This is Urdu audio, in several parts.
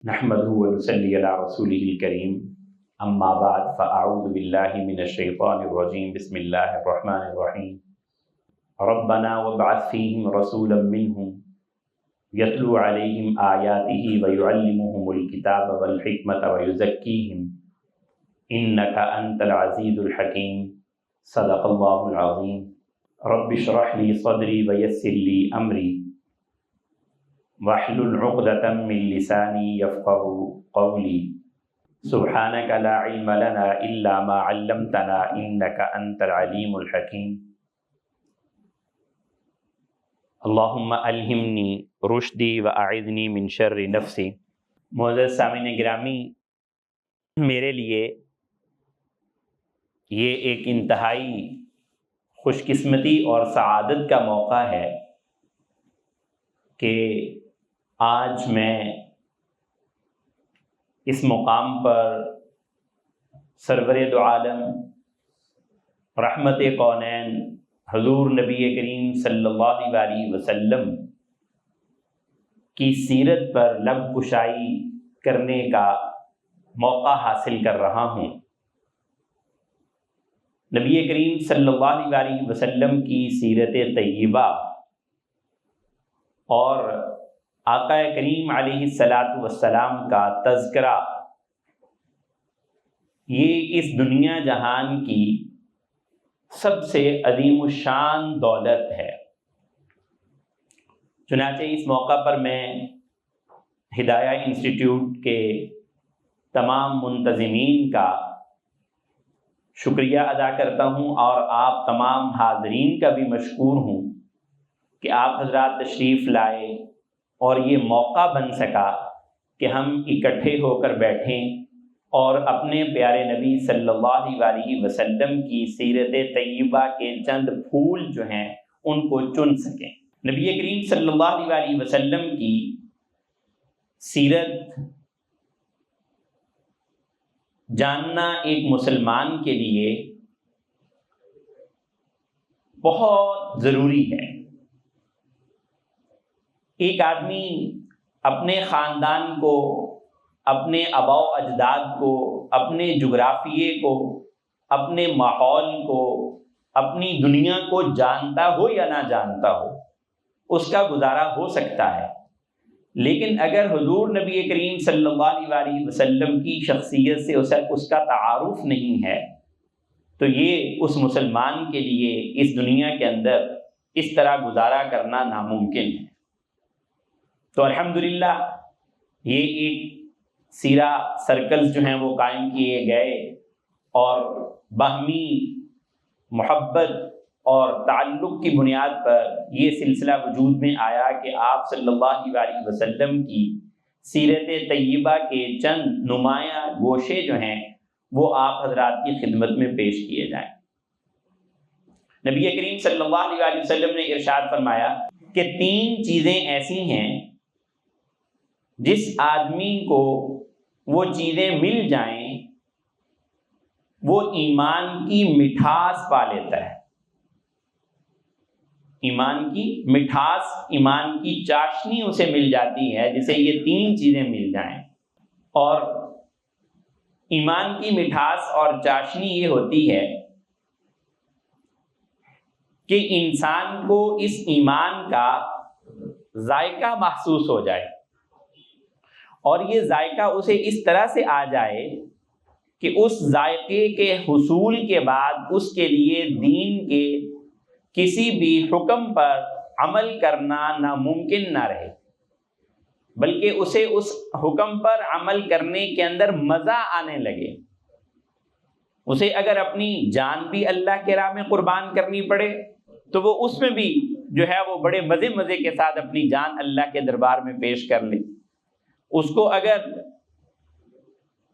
نحمده ونصلي على رسوله الكريم اما بعد فاعوذ بالله من الشيطان الرجيم بسم الله الرحمن الرحيم ربنا وابعث فيهم رسولا منهم يتلو عليهم آياته ويعلمهم الكتاب والحكمة ويزكيهم إنك أنت العزيز الحكيم صدق الله العظيم رب اشرح لي صدري ويسر لي أمري واحلل عقدة من لساني يفقهوا قولي سبحانك لا علم لنا إلا ما علمتنا إنك أنت العليم الحكيم اللهم ألهمني رشدي وأعذني من شر نفسي۔ معزز سامعین گرامی، میرے لیے یہ ایک انتہائی خوش قسمتی اور سعادت کا موقع ہے کہ آج میں اس مقام پر سرور دو عالم رحمت کونین حضور نبی کریم صلی اللہ علیہ وسلم کی سیرت پر لب کشائی کرنے کا موقع حاصل کر رہا ہوں۔ نبی کریم صلی اللہ علیہ وسلم کی سیرت طیبہ اور آقا کریم علیہ السلام کا تذکرہ یہ اس دنیا جہان کی سب سے عظیم الشان دولت ہے۔ چنانچہ اس موقع پر میں ہدایہ انسٹیٹیوٹ کے تمام منتظمین کا شکریہ ادا کرتا ہوں اور آپ تمام حاضرین کا بھی مشکور ہوں کہ آپ حضرات تشریف لائے اور یہ موقع بن سکا کہ ہم اکٹھے ہو کر بیٹھیں اور اپنے پیارے نبی صلی اللہ علیہ وسلم کی سیرت طیبہ کے چند پھول جو ہیں ان کو چن سکیں۔ نبی کریم صلی اللہ علیہ وسلم کی سیرت جاننا ایک مسلمان کے لیے بہت ضروری ہے۔ ایک آدمی اپنے خاندان کو، اپنے آباء و اجداد کو، اپنے جغرافیے کو، اپنے ماحول کو، اپنی دنیا کو جانتا ہو یا نہ جانتا ہو، اس کا گزارا ہو سکتا ہے، لیکن اگر حضور نبی کریم صلی اللہ علیہ وسلم کی شخصیت سے اس کا تعارف نہیں ہے تو یہ اس مسلمان کے لیے اس دنیا کے اندر اس طرح گزارا کرنا ناممکن ہے۔ تو الحمدللہ یہ ایک سیرہ سرکلز جو ہیں وہ قائم کیے گئے اور باہمی محبت اور تعلق کی بنیاد پر یہ سلسلہ وجود میں آیا کہ آپ صلی اللہ علیہ وسلم کی سیرت طیبہ کے چند نمایاں گوشے جو ہیں وہ آپ حضرات کی خدمت میں پیش کیے جائیں۔ نبی کریم صلی اللہ علیہ وسلم نے ارشاد فرمایا کہ 3 چیزیں ایسی ہیں جس آدمی کو وہ چیزیں مل جائیں وہ ایمان کی مٹھاس پا لیتا ہے۔ ایمان کی مٹھاس، ایمان کی چاشنی اسے مل جاتی ہے جسے یہ 3 چیزیں مل جائیں۔ اور ایمان کی مٹھاس اور چاشنی یہ ہوتی ہے کہ انسان کو اس ایمان کا ذائقہ محسوس ہو جائے اور یہ ذائقہ اسے اس طرح سے آ جائے کہ اس ذائقے کے حصول کے بعد اس کے لیے دین کے کسی بھی حکم پر عمل کرنا ناممکن نہ رہے، بلکہ اسے اس حکم پر عمل کرنے کے اندر مزہ آنے لگے۔ اسے اگر اپنی جان بھی اللہ کے راہ میں قربان کرنی پڑے تو وہ اس میں بھی جو ہے وہ بڑے مزے کے ساتھ اپنی جان اللہ کے دربار میں پیش کر لے۔ اس کو اگر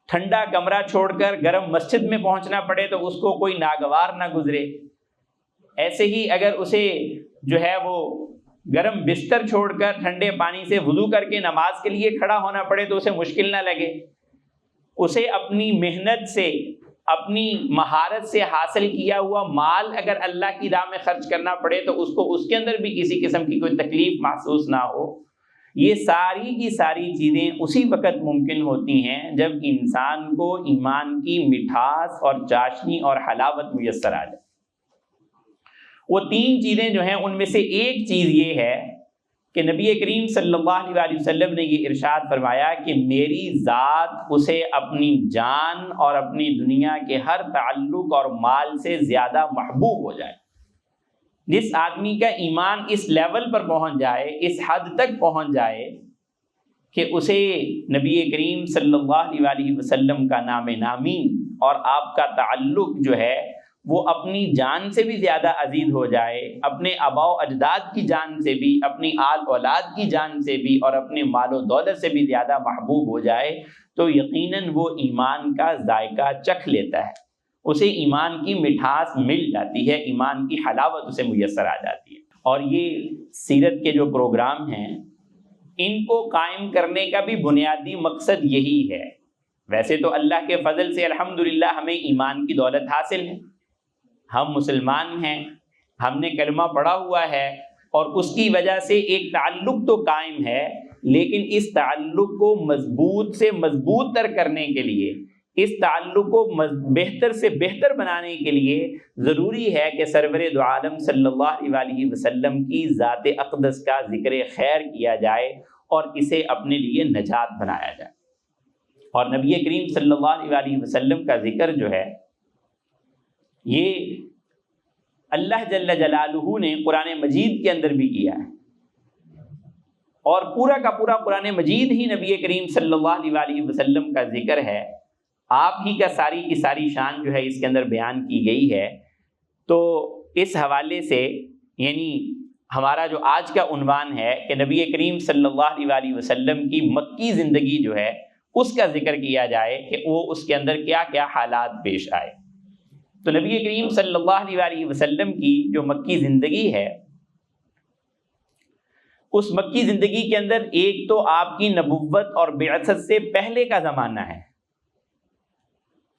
ٹھنڈا کمرہ چھوڑ کر گرم مسجد میں پہنچنا پڑے تو اس کو کوئی ناگوار نہ گزرے۔ ایسے ہی اگر اسے جو ہے وہ گرم بستر چھوڑ کر ٹھنڈے پانی سے وضو کر کے نماز کے لیے کھڑا ہونا پڑے تو اسے مشکل نہ لگے۔ اسے اپنی محنت سے، اپنی مہارت سے حاصل کیا ہوا مال اگر اللہ کی راہ میں خرچ کرنا پڑے تو اس کو اس کے اندر بھی کسی قسم کی کوئی تکلیف محسوس نہ ہو۔ یہ ساری کی ساری چیزیں اسی وقت ممکن ہوتی ہیں جب انسان کو ایمان کی مٹھاس اور چاشنی اور حلاوت میسر آ جائے۔ وہ تین چیزیں جو ہیں ان میں سے ایک چیز یہ ہے کہ نبی کریم صلی اللہ علیہ وسلم نے یہ ارشاد فرمایا کہ میری ذات اسے اپنی جان اور اپنی دنیا کے ہر تعلق اور مال سے زیادہ محبوب ہو جائے۔ جس آدمی کا ایمان اس لیول پر پہنچ جائے، اس حد تک پہنچ جائے کہ اسے نبی کریم صلی اللہ علیہ وسلم کا نام نامی اور آپ کا تعلق جو ہے وہ اپنی جان سے بھی زیادہ عزیز ہو جائے، اپنے آباء و اجداد کی جان سے بھی، اپنی آل اولاد کی جان سے بھی، اور اپنے مال و دولت سے بھی زیادہ محبوب ہو جائے، تو یقیناً وہ ایمان کا ذائقہ چکھ لیتا ہے، اسے ایمان کی مٹھاس مل جاتی ہے، ایمان کی حلاوت اسے میسر آ جاتی ہے۔ اور یہ سیرت کے جو پروگرام ہیں ان کو قائم کرنے کا بھی بنیادی مقصد یہی ہے۔ ویسے تو اللہ کے فضل سے الحمدللہ ہمیں ایمان کی دولت حاصل ہے، ہم مسلمان ہیں، ہم نے کلمہ پڑھا ہوا ہے، اور اس کی وجہ سے ایک تعلق تو قائم ہے، لیکن اس تعلق کو مضبوط سے مضبوط تر کرنے کے لیے، اس تعلق کو بہتر سے بہتر بنانے کے لیے ضروری ہے کہ سرور دو عالم صلی اللہ علیہ وسلم کی ذات اقدس کا ذکر خیر کیا جائے اور اسے اپنے لیے نجات بنایا جائے۔ اور نبی کریم صلی اللہ علیہ وسلم کا ذکر جو ہے یہ اللہ جل جلالہ نے قرآن مجید کے اندر بھی کیا ہے، اور پورا کا پورا قرآن مجید ہی نبی کریم صلی اللہ علیہ وسلم کا ذکر ہے، آپ ہی کا ساری کی ساری شان جو ہے اس کے اندر بیان کی گئی ہے۔ تو اس حوالے سے یعنی ہمارا جو آج کا عنوان ہے کہ نبی کریم صلی اللہ علیہ وسلم کی مکی زندگی جو ہے اس کا ذکر کیا جائے کہ وہ اس کے اندر کیا کیا حالات پیش آئے۔ تو نبی کریم صلی اللہ علیہ وسلم کی جو مکی زندگی ہے، اس مکی زندگی کے اندر ایک تو آپ کی نبوت اور بعثت سے پہلے کا زمانہ ہے،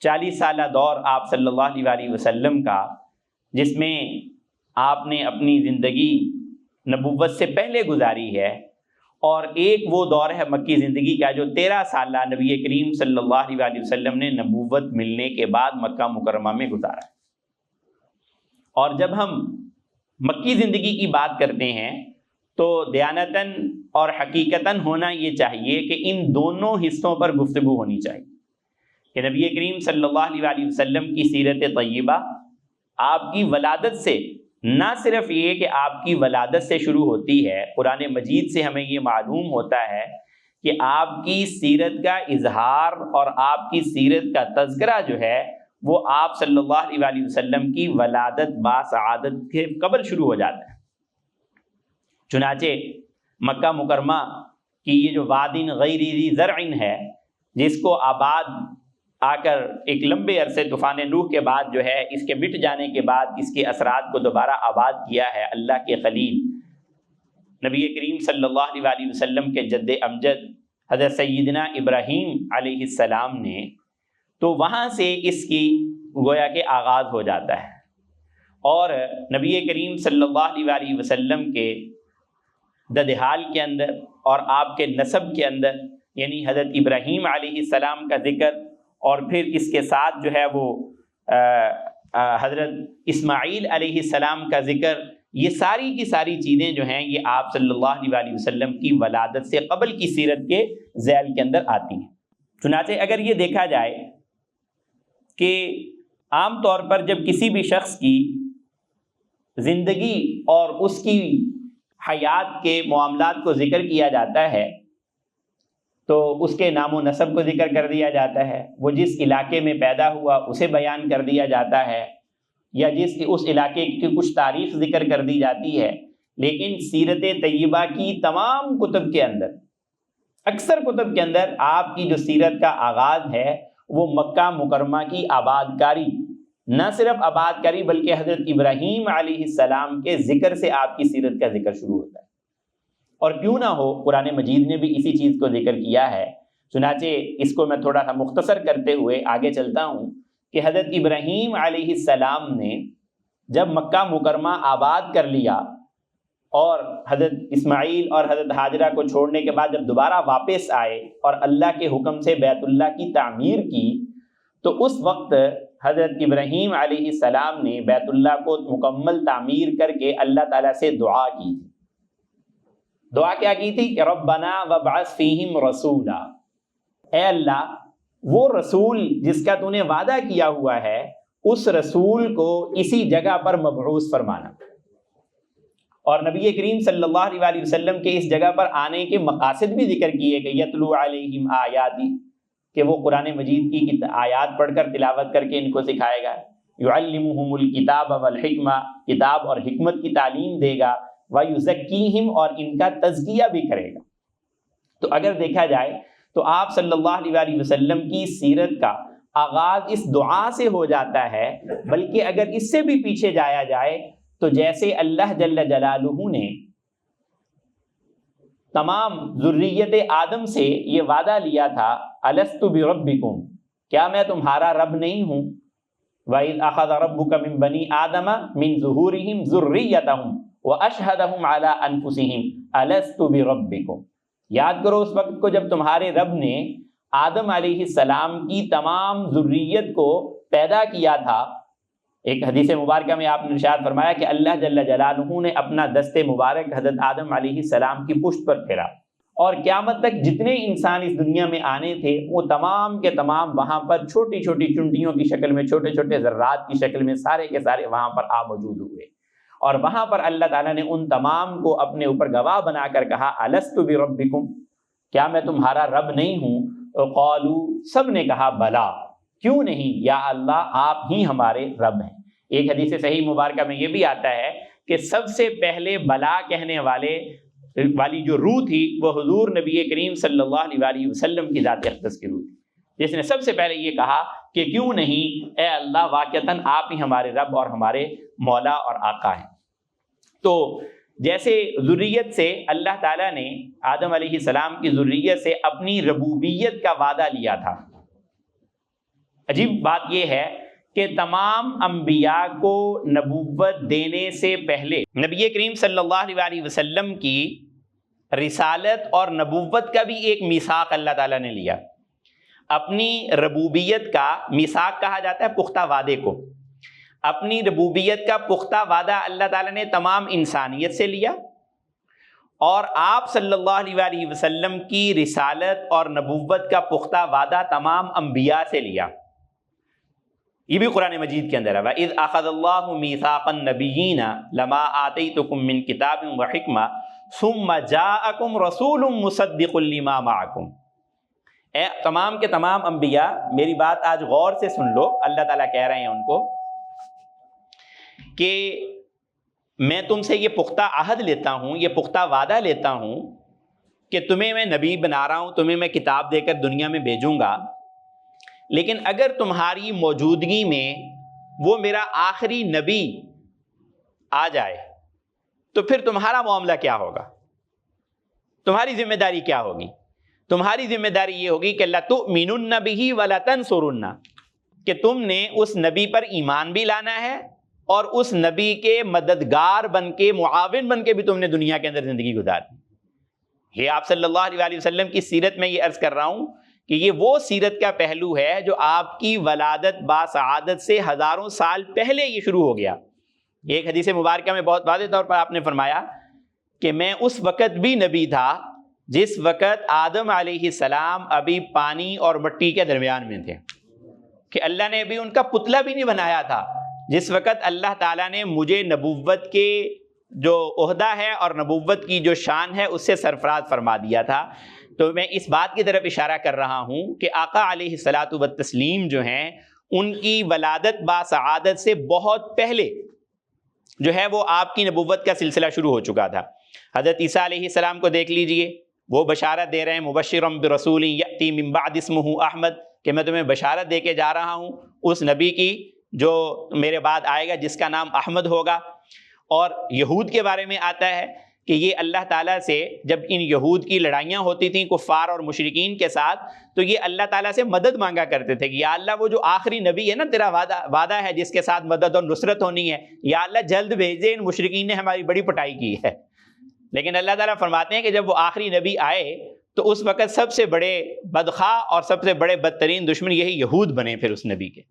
40 سالہ دور آپ صلی اللہ علیہ وسلم کا، جس میں آپ نے اپنی زندگی نبوت سے پہلے گزاری ہے، اور ایک وہ دور ہے مکی زندگی کا جو 13 سالہ نبی کریم صلی اللہ علیہ وسلم نے نبوت ملنے کے بعد مکہ مکرمہ میں گزارا ہے۔ اور جب ہم مکی زندگی کی بات کرتے ہیں تو دیانتاً اور حقیقتاً ہونا یہ چاہیے کہ ان دونوں حصوں پر گفتگو ہونی چاہیے کہ نبی کریم صلی اللہ علیہ وسلم کی سیرت طیبہ آپ کی ولادت سے، نہ صرف یہ کہ آپ کی ولادت سے شروع ہوتی ہے، قرآن مجید سے ہمیں یہ معلوم ہوتا ہے کہ آپ کی سیرت کا اظہار اور آپ کی سیرت کا تذکرہ جو ہے وہ آپ صلی اللہ علیہ وسلم کی ولادت باسعادت کے قبل شروع ہو جاتا ہے۔ چنانچہ مکہ مکرمہ کی یہ جو وادٍ غیر ذی زرع ہے، جس کو آباد آ کر ایک لمبے عرصے طوفان نوح کے بعد جو ہے اس کے مٹ جانے کے بعد اس کے اثرات کو دوبارہ آباد کیا ہے اللہ کے خلیل نبی کریم صلی اللہ علیہ وسلم کے جد امجد حضرت سیدنا ابراہیم علیہ السلام نے، تو وہاں سے اس کی گویا کہ آغاز ہو جاتا ہے، اور نبی کریم صلی اللہ علیہ وسلم کے ددحال کے اندر اور آپ کے نسب کے اندر یعنی حضرت ابراہیم علیہ السلام کا ذکر، اور پھر اس کے ساتھ جو ہے وہ حضرت اسماعیل علیہ السلام کا ذکر، یہ ساری کی ساری چیزیں جو ہیں یہ آپ صلی اللہ علیہ وسلم کی ولادت سے قبل کی سیرت کے ذیل کے اندر آتی ہیں۔ چنانچہ اگر یہ دیکھا جائے کہ عام طور پر جب کسی بھی شخص کی زندگی اور اس کی حیات کے معاملات کو ذکر کیا جاتا ہے تو اس کے نام و نسب کو ذکر کر دیا جاتا ہے، وہ جس علاقے میں پیدا ہوا اسے بیان کر دیا جاتا ہے، یا اس علاقے کی کچھ تاریخ ذکر کر دی جاتی ہے۔ لیکن سیرت طیبہ کی تمام کتب کے اندر، اکثر کتب کے اندر آپ کی جو سیرت کا آغاز ہے وہ مکہ مکرمہ کی آباد کاری، نہ صرف آباد کاری بلکہ حضرت ابراہیم علیہ السلام کے ذکر سے آپ کی سیرت کا ذکر شروع ہوتا ہے۔ اور کیوں نہ ہو قرآن مجید نے بھی اسی چیز کو ذکر کیا ہے۔ چنانچہ اس کو میں تھوڑا سا مختصر کرتے ہوئے آگے چلتا ہوں کہ حضرت ابراہیم علیہ السلام نے جب مکہ مکرمہ آباد کر لیا اور حضرت اسماعیل اور حضرت ہاجرہ کو چھوڑنے کے بعد جب دوبارہ واپس آئے اور اللہ کے حکم سے بیت اللہ کی تعمیر کی، تو اس وقت حضرت ابراہیم علیہ السلام نے بیت اللہ کو مکمل تعمیر کر کے اللہ تعالیٰ سے دعا کی تھی۔ دعا کیا کی تھی کہ ربنا وابعث فیہم رسولا، اے اللہ وہ رسول جس کا تو نے وعدہ کیا ہوا ہے اس رسول کو اسی جگہ پر مبعوث فرمانا۔ اور نبی کریم صلی اللہ علیہ وسلم کے اس جگہ پر آنے کے مقاصد بھی ذکر کیے کہ یتلو علیہم آیاتی، کہ وہ قرآن مجید کی آیات پڑھ کر تلاوت کر کے ان کو سکھائے گا، یعلمہم الکتاب والحکمہ، کتاب اور حکمت کی تعلیم دے گا، ویزکیہم، اور ان کا تزکیہ بھی کرے گا۔ تو اگر دیکھا جائے تو آپ صلی اللہ علیہ وسلم کی سیرت کا آغاز اس دعا سے ہو جاتا ہے، بلکہ اگر اس سے بھی پیچھے جایا جائے تو جیسے اللہ جل جلالہ نے تمام ذریت آدم سے یہ وعدہ لیا تھا، الست بربکم، کیا میں تمہارا رب نہیں ہوں؟ وَإِذْ أَخَذَ رَبُّكَ مِن بَنِي آدَمَ مِن ظُهُورِهِمْ ذُرِّيَّتَهُمْ وَأَشْهَدَهُمْ عَلَىٰ أَنفُسِهِمْ أَلَسْتُ بِرَبِّكُمْ، یاد کرو اس وقت کو جب تمہارے رب نے آدم علیہ السلام کی تمام ذریت کو پیدا کیا تھا۔ ایک حدیث مبارکہ میں آپ نے ارشاد فرمایا کہ اللہ جل جلالہ نے اپنا دست مبارک حضرت آدم علیہ السلام کی پشت پر پھیرا، اور قیامت تک جتنے انسان اس دنیا میں آنے تھے وہ تمام کے تمام وہاں پر چھوٹی چھوٹی چونٹیوں کی شکل میں، چھوٹے چھوٹے ذرات کی شکل میں سارے کے سارے وہاں پر موجود ہوئے، اور وہاں پر اللہ تعالیٰ نے ان تمام کو اپنے اوپر گواہ بنا کر کہا الست بربکم، کیا میں تمہارا رب نہیں ہوں؟ قالوا، سب نے کہا بلا، کیوں نہیں یا اللہ، آپ ہی ہمارے رب ہیں۔ ایک حدیث صحیح مبارکہ میں یہ بھی آتا ہے کہ سب سے پہلے بلا کہنے والی جو روح تھی وہ حضور نبی کریم صلی اللہ علیہ وسلم کی ذات اقدس کی روح تھی، جس نے سب سے پہلے یہ کہا کہ کیوں نہیں اے اللہ، واقعتاً آپ ہی ہمارے رب اور ہمارے مولا اور آقا ہیں۔ تو جیسے ذریت سے اللہ تعالیٰ نے آدم علیہ السلام کی ذریت سے اپنی ربوبیت کا وعدہ لیا تھا، عجیب بات یہ ہے کہ تمام انبیاء کو نبوت دینے سے پہلے نبی کریم صلی اللہ علیہ وسلم کی رسالت اور نبوت کا بھی ایک میثاق اللہ تعالیٰ نے لیا۔ اپنی ربوبیت کا میثاق کہا جاتا ہے پختہ وعدے کو، اپنی ربوبیت کا پختہ وعدہ اللہ تعالیٰ نے تمام انسانیت سے لیا، اور آپ صلی اللہ علیہ وسلم کی رسالت اور نبوت کا پختہ وعدہ تمام انبیاء سے لیا۔ یہ بھی قرآن مجید کے اندر ہے، وَإِذْ أَخَذَ اللَّهُ مِيثَاقَ النَّبِيِّينَ لَمَا آتَيْتُكُم مِّن كِتَابٍ وَحِكْمَةٍ ثُمَّ جَاءَكُمْ رَسُولٌ مُّصَدِّقٌ لِّمَا مَعَكُمْ۔ اے تمام کے تمام انبیاء میری بات آج غور سے سن لو، اللہ تعالیٰ کہہ رہے ہیں ان کو کہ میں تم سے یہ پختہ عہد لیتا ہوں، یہ پختہ وعدہ لیتا ہوں کہ تمہیں میں نبی بنا رہا ہوں، تمہیں میں کتاب دے کر دنیا میں بھیجوں گا، لیکن اگر تمہاری موجودگی میں وہ میرا آخری نبی آ جائے تو پھر تمہارا معاملہ کیا ہوگا؟ تمہاری ذمہ داری کیا ہوگی؟ تمہاری ذمہ داری یہ ہوگی کہ لَتُؤْمِنُنَّ بِهِ وَلَتَنْصُرُنَّ، کہ تم نے اس نبی پر ایمان بھی لانا ہے اور اس نبی کے مددگار بن کے، معاون بن کے بھی تم نے دنیا کے اندر زندگی گزارنی۔ یہ آپ صلی اللہ علیہ وسلم کی سیرت میں یہ عرض کر رہا ہوں کہ یہ وہ سیرت کا پہلو ہے جو آپ کی ولادت باسعادت سے ہزاروں سال پہلے یہ شروع ہو گیا۔ ایک حدیث مبارکہ میں بہت واضح طور پر آپ نے فرمایا کہ میں اس وقت بھی نبی تھا جس وقت آدم علیہ السلام ابھی پانی اور مٹی کے درمیان میں تھے، کہ اللہ نے ابھی ان کا پتلا بھی نہیں بنایا تھا، جس وقت اللہ تعالیٰ نے مجھے نبوت کے جو عہدہ ہے اور نبوت کی جو شان ہے اس سے سرفراز فرما دیا تھا۔ تو میں اس بات کی طرف اشارہ کر رہا ہوں کہ آقا علیہ الصلاۃ والتسلیم جو ہیں ان کی ولادت باسعادت سے بہت پہلے جو ہے وہ آپ کی نبوت کا سلسلہ شروع ہو چکا تھا۔ حضرت عیسیٰ علیہ السلام کو دیکھ لیجئے، وہ بشارت دے رہے ہیں مبشرا برسول یأتی من بعد اسمہ احمد، کہ میں تمہیں بشارت دے کے جا رہا ہوں اس نبی کی جو میرے بعد آئے گا جس کا نام احمد ہوگا۔ اور یہود کے بارے میں آتا ہے کہ یہ اللہ تعالیٰ سے جب ان یہود کی لڑائیاں ہوتی تھیں کفار اور مشرکین کے ساتھ، تو یہ اللہ تعالیٰ سے مدد مانگا کرتے تھے کہ یا اللہ وہ جو آخری نبی ہے نا تیرا وعدہ ہے جس کے ساتھ مدد اور نصرت ہونی ہے، یا اللہ جلد بھیج دے، ان مشرکین نے ہماری بڑی پٹائی کی ہے۔ لیکن اللہ تعالیٰ فرماتے ہیں کہ جب وہ آخری نبی آئے تو اس وقت سب سے بڑے بدخواہ اور سب سے بڑے بدترین دشمن یہی یہود بنے پھر اس نبی کے.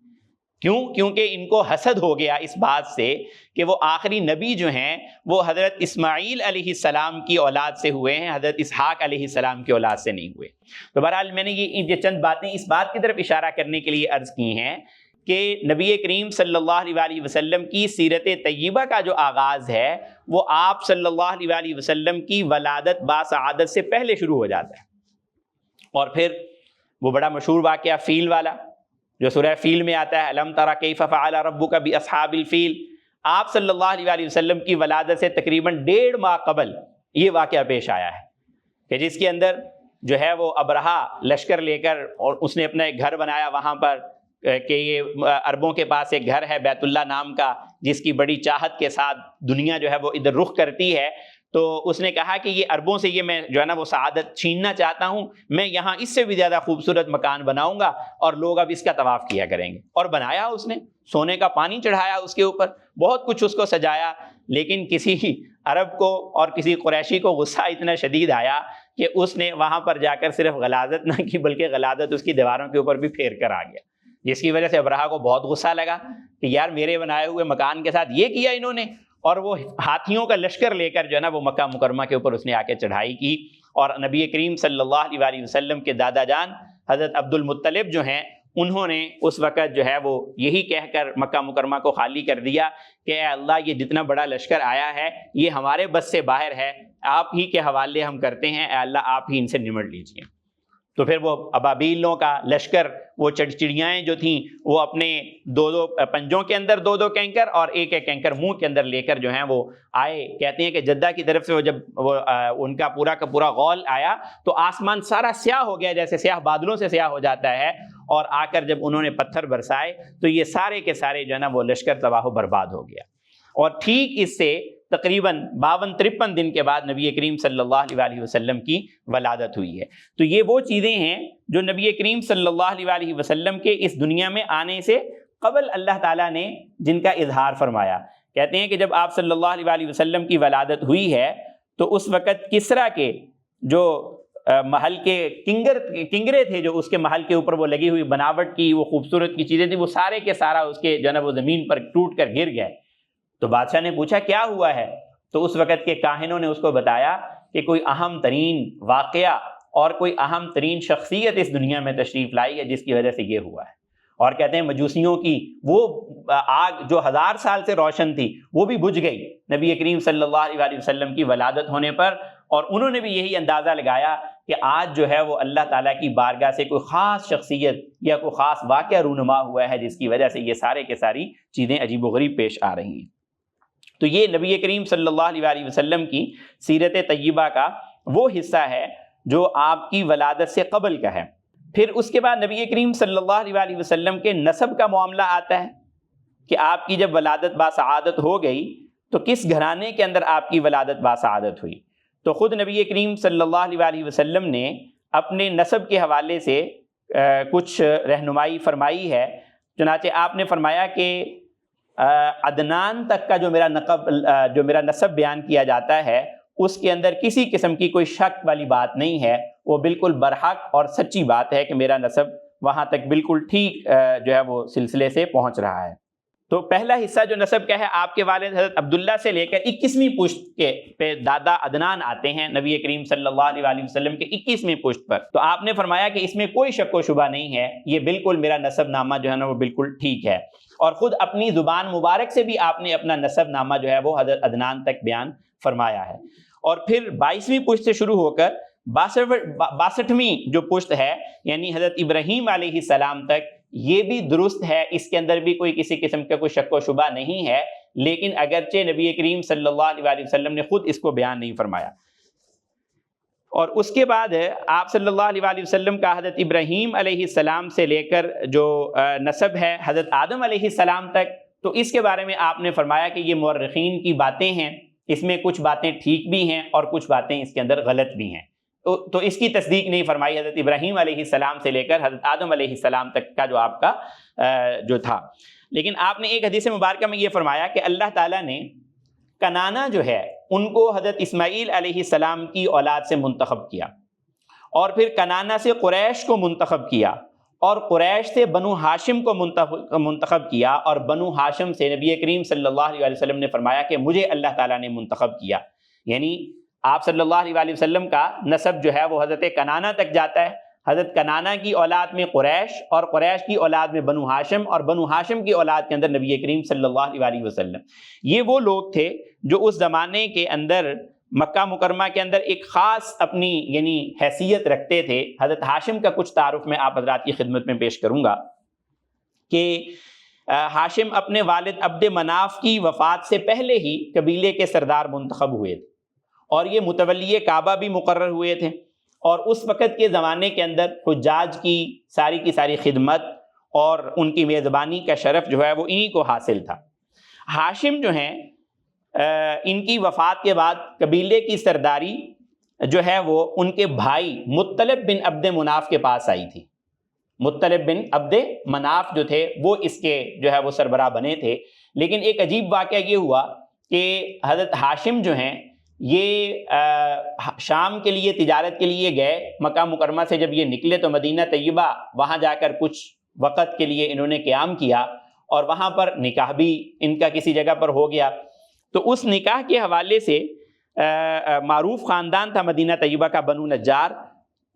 کیوں؟ کیونکہ ان کو حسد ہو گیا اس بات سے کہ وہ آخری نبی جو ہیں وہ حضرت اسماعیل علیہ السلام کی اولاد سے ہوئے ہیں، حضرت اسحاق علیہ السلام کی اولاد سے نہیں ہوئے. تو بہرحال میں نے یہ چند باتیں اس بات کی طرف اشارہ کرنے کے لیے عرض کی ہیں کہ نبی کریم صلی اللہ علیہ وسلم کی سیرت طیبہ کا جو آغاز ہے وہ آپ صلی اللہ علیہ وسلم کی ولادت باسعادت سے پہلے شروع ہو جاتا ہے. اور پھر وہ بڑا مشہور واقعہ فیل والا جو سورہ فیل میں آتا ہے، الم تر کیف فعل ربک باصحاب الفیل. آپ صلی اللہ علیہ وسلم کی ولادت سے تقریباً 1.5 ماہ قبل یہ واقعہ پیش آیا ہے کہ جس کے اندر جو ہے وہ ابرہا لشکر لے کر، اور اس نے اپنا ایک گھر بنایا وہاں پر کہ یہ عربوں کے پاس ایک گھر ہے بیت اللہ نام کا جس کی بڑی چاہت کے ساتھ دنیا جو ہے وہ ادھر رخ کرتی ہے. تو اس نے کہا کہ یہ عربوں سے یہ میں جو ہے نا وہ سعادت چھیننا چاہتا ہوں، میں یہاں اس سے بھی زیادہ خوبصورت مکان بناؤں گا اور لوگ اب اس کا طواف کیا کریں گے. اور بنایا اس نے، سونے کا پانی چڑھایا اس کے اوپر، بہت کچھ اس کو سجایا. لیکن کسی عرب کو اور کسی قریشی کو غصہ اتنا شدید آیا کہ اس نے وہاں پر جا کر صرف غلاظت نہ کی بلکہ غلاظت اس کی دیواروں کے اوپر بھی پھیر کر آ گیا، جس کی وجہ سے ابرہا کو بہت غصہ لگا کہ یار میرے بنائے ہوئے مکان کے ساتھ یہ کیا انہوں نے. اور وہ ہاتھیوں کا لشکر لے کر جو ہے نا وہ مکہ مکرمہ کے اوپر اس نے آ کے چڑھائی کی. اور نبی کریم صلی اللہ علیہ وسلم کے دادا جان حضرت عبد المطلب جو ہیں انہوں نے اس وقت جو ہے وہ یہی کہہ کر مکہ مکرمہ کو خالی کر دیا کہ اے اللہ یہ جتنا بڑا لشکر آیا ہے یہ ہمارے بس سے باہر ہے، آپ ہی کے حوالے ہم کرتے ہیں، اے اللہ آپ ہی ان سے نمٹ لیجیے. تو پھر وہ ابابیلوں کا لشکر، وہ چڑچڑیائیں جو تھیں وہ اپنے 2 پنجوں کے اندر 2 کینکر اور ایک کینکر منہ کے اندر لے کر جو ہیں وہ آئے. کہتے ہیں کہ جدہ کی طرف سے وہ جب وہ ان کا پورا غول آیا تو آسمان سارا سیاہ ہو گیا، جیسے سیاہ بادلوں سے سیاہ ہو جاتا ہے. اور آ کر جب انہوں نے پتھر برسائے تو یہ سارے کے سارے جو ہے نا وہ لشکر تباہ و برباد ہو گیا. اور ٹھیک اس سے تقریباً 52-53 دن کے بعد نبی کریم صلی اللہ علیہ وسلم کی ولادت ہوئی ہے. تو یہ وہ چیزیں ہیں جو نبی کریم صلی اللہ علیہ وسلم کے اس دنیا میں آنے سے قبل اللہ تعالیٰ نے جن کا اظہار فرمایا. کہتے ہیں کہ جب آپ صلی اللہ علیہ وسلم کی ولادت ہوئی ہے تو اس وقت کسریٰ کے جو محل کے کنگرے تھے، جو اس کے محل کے اوپر وہ لگی ہوئی بناوٹ کی وہ خوبصورت کی چیزیں تھیں، وہ سارے کے سارا اس کے جو ہے نا وہ زمین پر ٹوٹ کر گر گئے. تو بادشاہ نے پوچھا کیا ہوا ہے؟ تو اس وقت کے کاہنوں نے اس کو بتایا کہ کوئی اہم ترین واقعہ اور کوئی اہم ترین شخصیت اس دنیا میں تشریف لائی ہے جس کی وجہ سے یہ ہوا ہے. اور کہتے ہیں مجوسیوں کی وہ آگ جو 1000 سال سے روشن تھی وہ بھی بجھ گئی نبی کریم صلی اللہ علیہ وسلم کی ولادت ہونے پر. اور انہوں نے بھی یہی اندازہ لگایا کہ آج جو ہے وہ اللہ تعالیٰ کی بارگاہ سے کوئی خاص شخصیت یا کوئی خاص واقعہ رونما ہوا ہے جس کی وجہ سے یہ سارے کے ساری چیزیں عجیب و غریب پیش آ رہی ہیں. تو یہ نبی کریم صلی اللہ علیہ وسلم کی سیرت طیبہ کا وہ حصہ ہے جو آپ کی ولادت سے قبل کا ہے. پھر اس کے بعد نبی کریم صلی اللہ علیہ وسلم کے نسب کا معاملہ آتا ہے کہ آپ کی جب ولادت باسعادت ہو گئی تو کس گھرانے کے اندر آپ کی ولادت باسعادت ہوئی. تو خود نبی کریم صلی اللہ علیہ وسلم نے اپنے نسب کے حوالے سے کچھ رہنمائی فرمائی ہے. چنانچہ آپ نے فرمایا کہ عدنان تک کا جو میرا نسب بیان کیا جاتا ہے اس کے اندر کسی قسم کی کوئی شک والی بات نہیں ہے، وہ بالکل برحق اور سچی بات ہے کہ میرا نسب وہاں تک بالکل ٹھیک جو ہے وہ سلسلے سے پہنچ رہا ہے. تو پہلا حصہ جو نسب کا ہے آپ کے والد حضرت عبداللہ سے لے کر 21ویں پشت کے پہ دادا عدنان آتے ہیں نبی کریم صلی اللہ علیہ وسلم کے 21ویں پشت پر. تو آپ نے فرمایا کہ اس میں کوئی شک و شبہ نہیں ہے، یہ بالکل میرا نسب نامہ جو ہے نا وہ بالکل ٹھیک ہے. اور خود اپنی زبان مبارک سے بھی آپ نے اپنا نسب نامہ جو ہے وہ حضرت عدنان تک بیان فرمایا ہے. اور پھر 22ویں پشت سے شروع ہو کر 62ویں جو پشت ہے یعنی حضرت ابراہیم علیہ السلام تک، یہ بھی درست ہے، اس کے اندر بھی کوئی کسی قسم کا کوئی شک و شبہ نہیں ہے. لیکن اگرچہ نبی کریم صلی اللہ علیہ وسلم نے خود اس کو بیان نہیں فرمایا. اور اس کے بعد آپ صلی اللہ علیہ وسلم کا حضرت ابراہیم علیہ السلام سے لے کر جو نسب ہے حضرت آدم علیہ السلام تک، تو اس کے بارے میں آپ نے فرمایا کہ یہ مورخین کی باتیں ہیں، اس میں کچھ باتیں ٹھیک بھی ہیں اور کچھ باتیں اس کے اندر غلط بھی ہیں. تو اس کی تصدیق نہیں فرمائی حضرت ابراہیم علیہ السلام سے لے کر حضرت آدم علیہ السلام تک کا جو آپ کا جو تھا. لیکن آپ نے ایک حدیث مبارکہ میں یہ فرمایا کہ اللہ تعالیٰ نے کنانہ جو ہے ان کو حضرت اسماعیل علیہ السلام کی اولاد سے منتخب کیا، اور پھر کنانہ سے قریش کو منتخب کیا، اور قریش سے بنو ہاشم کو منتخب کیا، اور بنو ہاشم سے نبی کریم صلی اللہ علیہ وسلم نے فرمایا کہ مجھے اللہ تعالیٰ نے منتخب کیا، یعنی آپ صلی اللہ علیہ وسلم کا نسب جو ہے وہ حضرت کنانہ تک جاتا ہے، حضرت کنانہ کی اولاد میں قریش، اور قریش کی اولاد میں بنو ہاشم، اور بنو ہاشم کی اولاد کے اندر نبی کریم صلی اللہ علیہ وسلم۔ یہ وہ لوگ تھے جو اس زمانے کے اندر مکہ مکرمہ کے اندر ایک خاص اپنی یعنی حیثیت رکھتے تھے۔ حضرت ہاشم کا کچھ تعارف میں آپ حضرات کی خدمت میں پیش کروں گا کہ ہاشم اپنے والد عبد مناف کی وفات سے پہلے ہی قبیلے کے سردار منتخب ہوئے تھے، اور یہ متولی کعبہ بھی مقرر ہوئے تھے، اور اس وقت کے زمانے کے اندر حجاج کی ساری خدمت اور ان کی میزبانی کا شرف جو ہے وہ انہی کو حاصل تھا۔ ہاشم جو ہیں ان کی وفات کے بعد قبیلے کی سرداری جو ہے وہ ان کے بھائی مطلب بن عبد مناف کے پاس آئی تھی۔ مطلب بن عبد مناف جو تھے وہ اس کے جو ہے وہ سربراہ بنے تھے، لیکن ایک عجیب واقعہ یہ ہوا کہ حضرت ہاشم جو ہیں یہ شام کے لیے تجارت کے لیے گئے، مکہ مکرمہ سے جب یہ نکلے تو مدینہ طیبہ وہاں جا کر کچھ وقت کے لیے انہوں نے قیام کیا، اور وہاں پر نکاح بھی ان کا کسی جگہ پر ہو گیا۔ تو اس نکاح کے حوالے سے معروف خاندان تھا مدینہ طیبہ کا بنو نجار،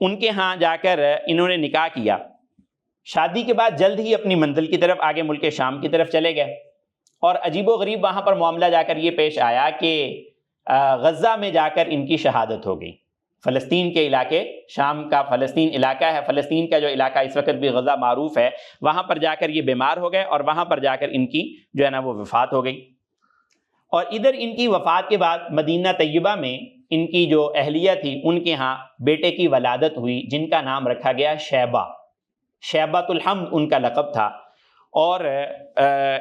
ان کے ہاں جا کر انہوں نے نکاح کیا۔ شادی کے بعد جلد ہی اپنی منزل کی طرف آگے ملک شام کی طرف چلے گئے، اور عجیب و غریب وہاں پر معاملہ جا کر یہ پیش آیا کہ غزہ میں جا کر ان کی شہادت ہو گئی۔ فلسطین کے علاقے، شام کا فلسطین علاقہ ہے، فلسطین کا جو علاقہ اس وقت بھی غزہ معروف ہے، وہاں پر جا کر یہ بیمار ہو گئے، اور وہاں پر جا کر ان کی جو ہے نا وہ وفات ہو گئی۔ اور ادھر ان کی وفات کے بعد مدینہ طیبہ میں ان کی جو اہلیہ تھی ان کے ہاں بیٹے کی ولادت ہوئی، جن کا نام رکھا گیا شیبہ، شیبۃ الحمد ان کا لقب تھا۔ اور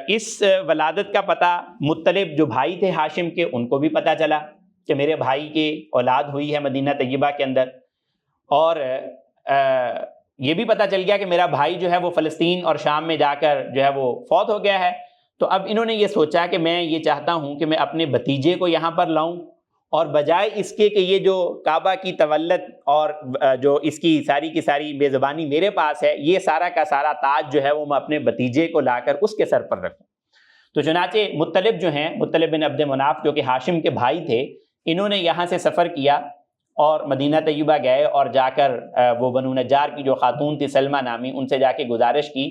اس ولادت کا پتہ مطلب جو بھائی تھے ہاشم کے، ان کو بھی پتہ چلا کہ میرے بھائی کی اولاد ہوئی ہے مدینہ طیبہ کے اندر، اور یہ بھی پتہ چل گیا کہ میرا بھائی جو ہے وہ فلسطین اور شام میں جا کر جو ہے وہ فوت ہو گیا ہے۔ تو اب انہوں نے یہ سوچا کہ میں یہ چاہتا ہوں کہ میں اپنے بھتیجے کو یہاں پر لاؤں، اور بجائے اس کے کہ یہ جو کعبہ کی تولد اور جو اس کی ساری میزبانی میرے پاس ہے، یہ سارا کا سارا تاج جو ہے وہ میں اپنے بھتیجے کو لا کر اس کے سر پر رکھوں۔ تو چنانچہ مطلب جو ہیں، مطلب بن عبد مناف جو کہ ہاشم کے بھائی تھے، انہوں نے یہاں سے سفر کیا اور مدینہ طیبہ گئے، اور جا کر وہ بنو نجار کی جو خاتون تھی سلمہ نامی، ان سے جا کے گزارش کی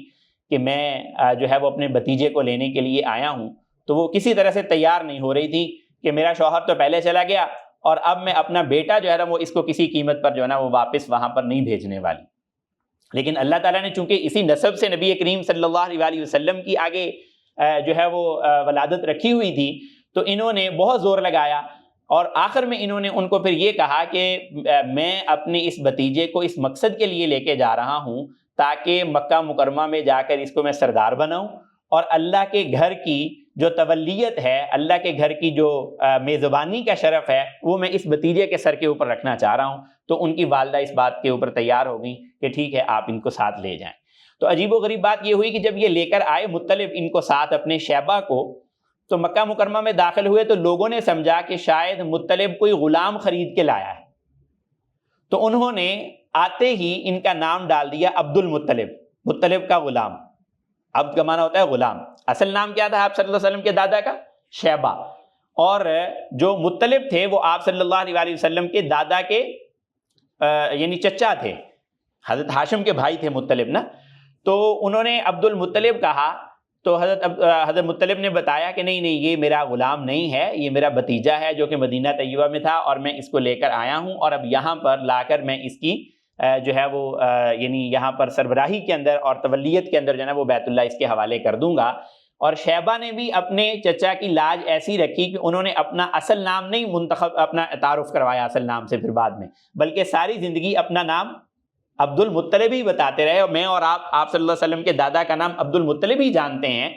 کہ میں جو ہے وہ اپنے بھتیجے کو لینے کے لیے آیا ہوں۔ تو وہ کسی طرح سے تیار نہیں ہو رہی تھی کہ میرا شوہر تو پہلے چلا گیا، اور اب میں اپنا بیٹا جو ہے نا وہ اس کو کسی قیمت پر جو ہے نا وہ واپس وہاں پر نہیں بھیجنے والی۔ لیکن اللہ تعالیٰ نے چونکہ اسی نسب سے نبی کریم صلی اللہ علیہ وسلم کی آگے جو ہے وہ ولادت رکھی ہوئی تھی، تو انہوں نے بہت زور لگایا، اور آخر میں انہوں نے ان کو پھر یہ کہا کہ میں اپنے اس بھتیجے کو اس مقصد کے لیے لے کے جا رہا ہوں تاکہ مکہ مکرمہ میں جا کر اس کو میں سردار بناؤں، اور اللہ کے گھر کی جو تولیت ہے، اللہ کے گھر کی جو میزبانی کا شرف ہے، وہ میں اس بھتیجے کے سر کے اوپر رکھنا چاہ رہا ہوں۔ تو ان کی والدہ اس بات کے اوپر تیار ہو گئی کہ ٹھیک ہے، آپ ان کو ساتھ لے جائیں۔ تو عجیب و غریب بات یہ ہوئی کہ جب یہ لے کر آئے مطلب ان کو ساتھ اپنے شیبہ کو، تو مکہ مکرمہ میں داخل ہوئے تو لوگوں نے سمجھا کہ شاید مطلب کوئی غلام خرید کے لایا ہے، تو انہوں نے آتے ہی ان کا نام ڈال دیا عبد المطلب، مطلب کا غلام۔ عبد کا معنی ہوتا ہے غلام، اصل نام کیا تھا آپ صلی اللہ علیہ وسلم کے دادا کا؟ شیبہ۔ اور جو مطلب تھے وہ آپ صلی اللہ علیہ وسلم کے دادا کے یعنی چچا تھے، حضرت ہاشم کے بھائی تھے مطلب نا۔ تو انہوں نے عبد المطلب کہا، تو حضرت مطلب نے بتایا کہ نہیں یہ میرا غلام نہیں ہے، یہ میرا بھتیجا ہے جو کہ مدینہ طیبہ میں تھا، اور میں اس کو لے کر آیا ہوں، اور اب یہاں پر لا کر میں اس کی جو ہے وہ یعنی یہاں پر سربراہی کے اندر اور تولیت کے اندر جو ہے نا وہ بیت اللہ اس کے حوالے کر دوں گا۔ اور شیبہ نے بھی اپنے چچا کی لاج ایسی رکھی کہ انہوں نے اپنا اصل نام نہیں منتخب، اپنا تعارف کروایا اصل نام سے پھر بعد میں، بلکہ ساری زندگی اپنا نام عبد المطلب ہی بتاتے رہے۔ اور میں اور آپ صلی اللہ علیہ وسلم کے دادا کا نام عبد المطلب ہی جانتے ہیں،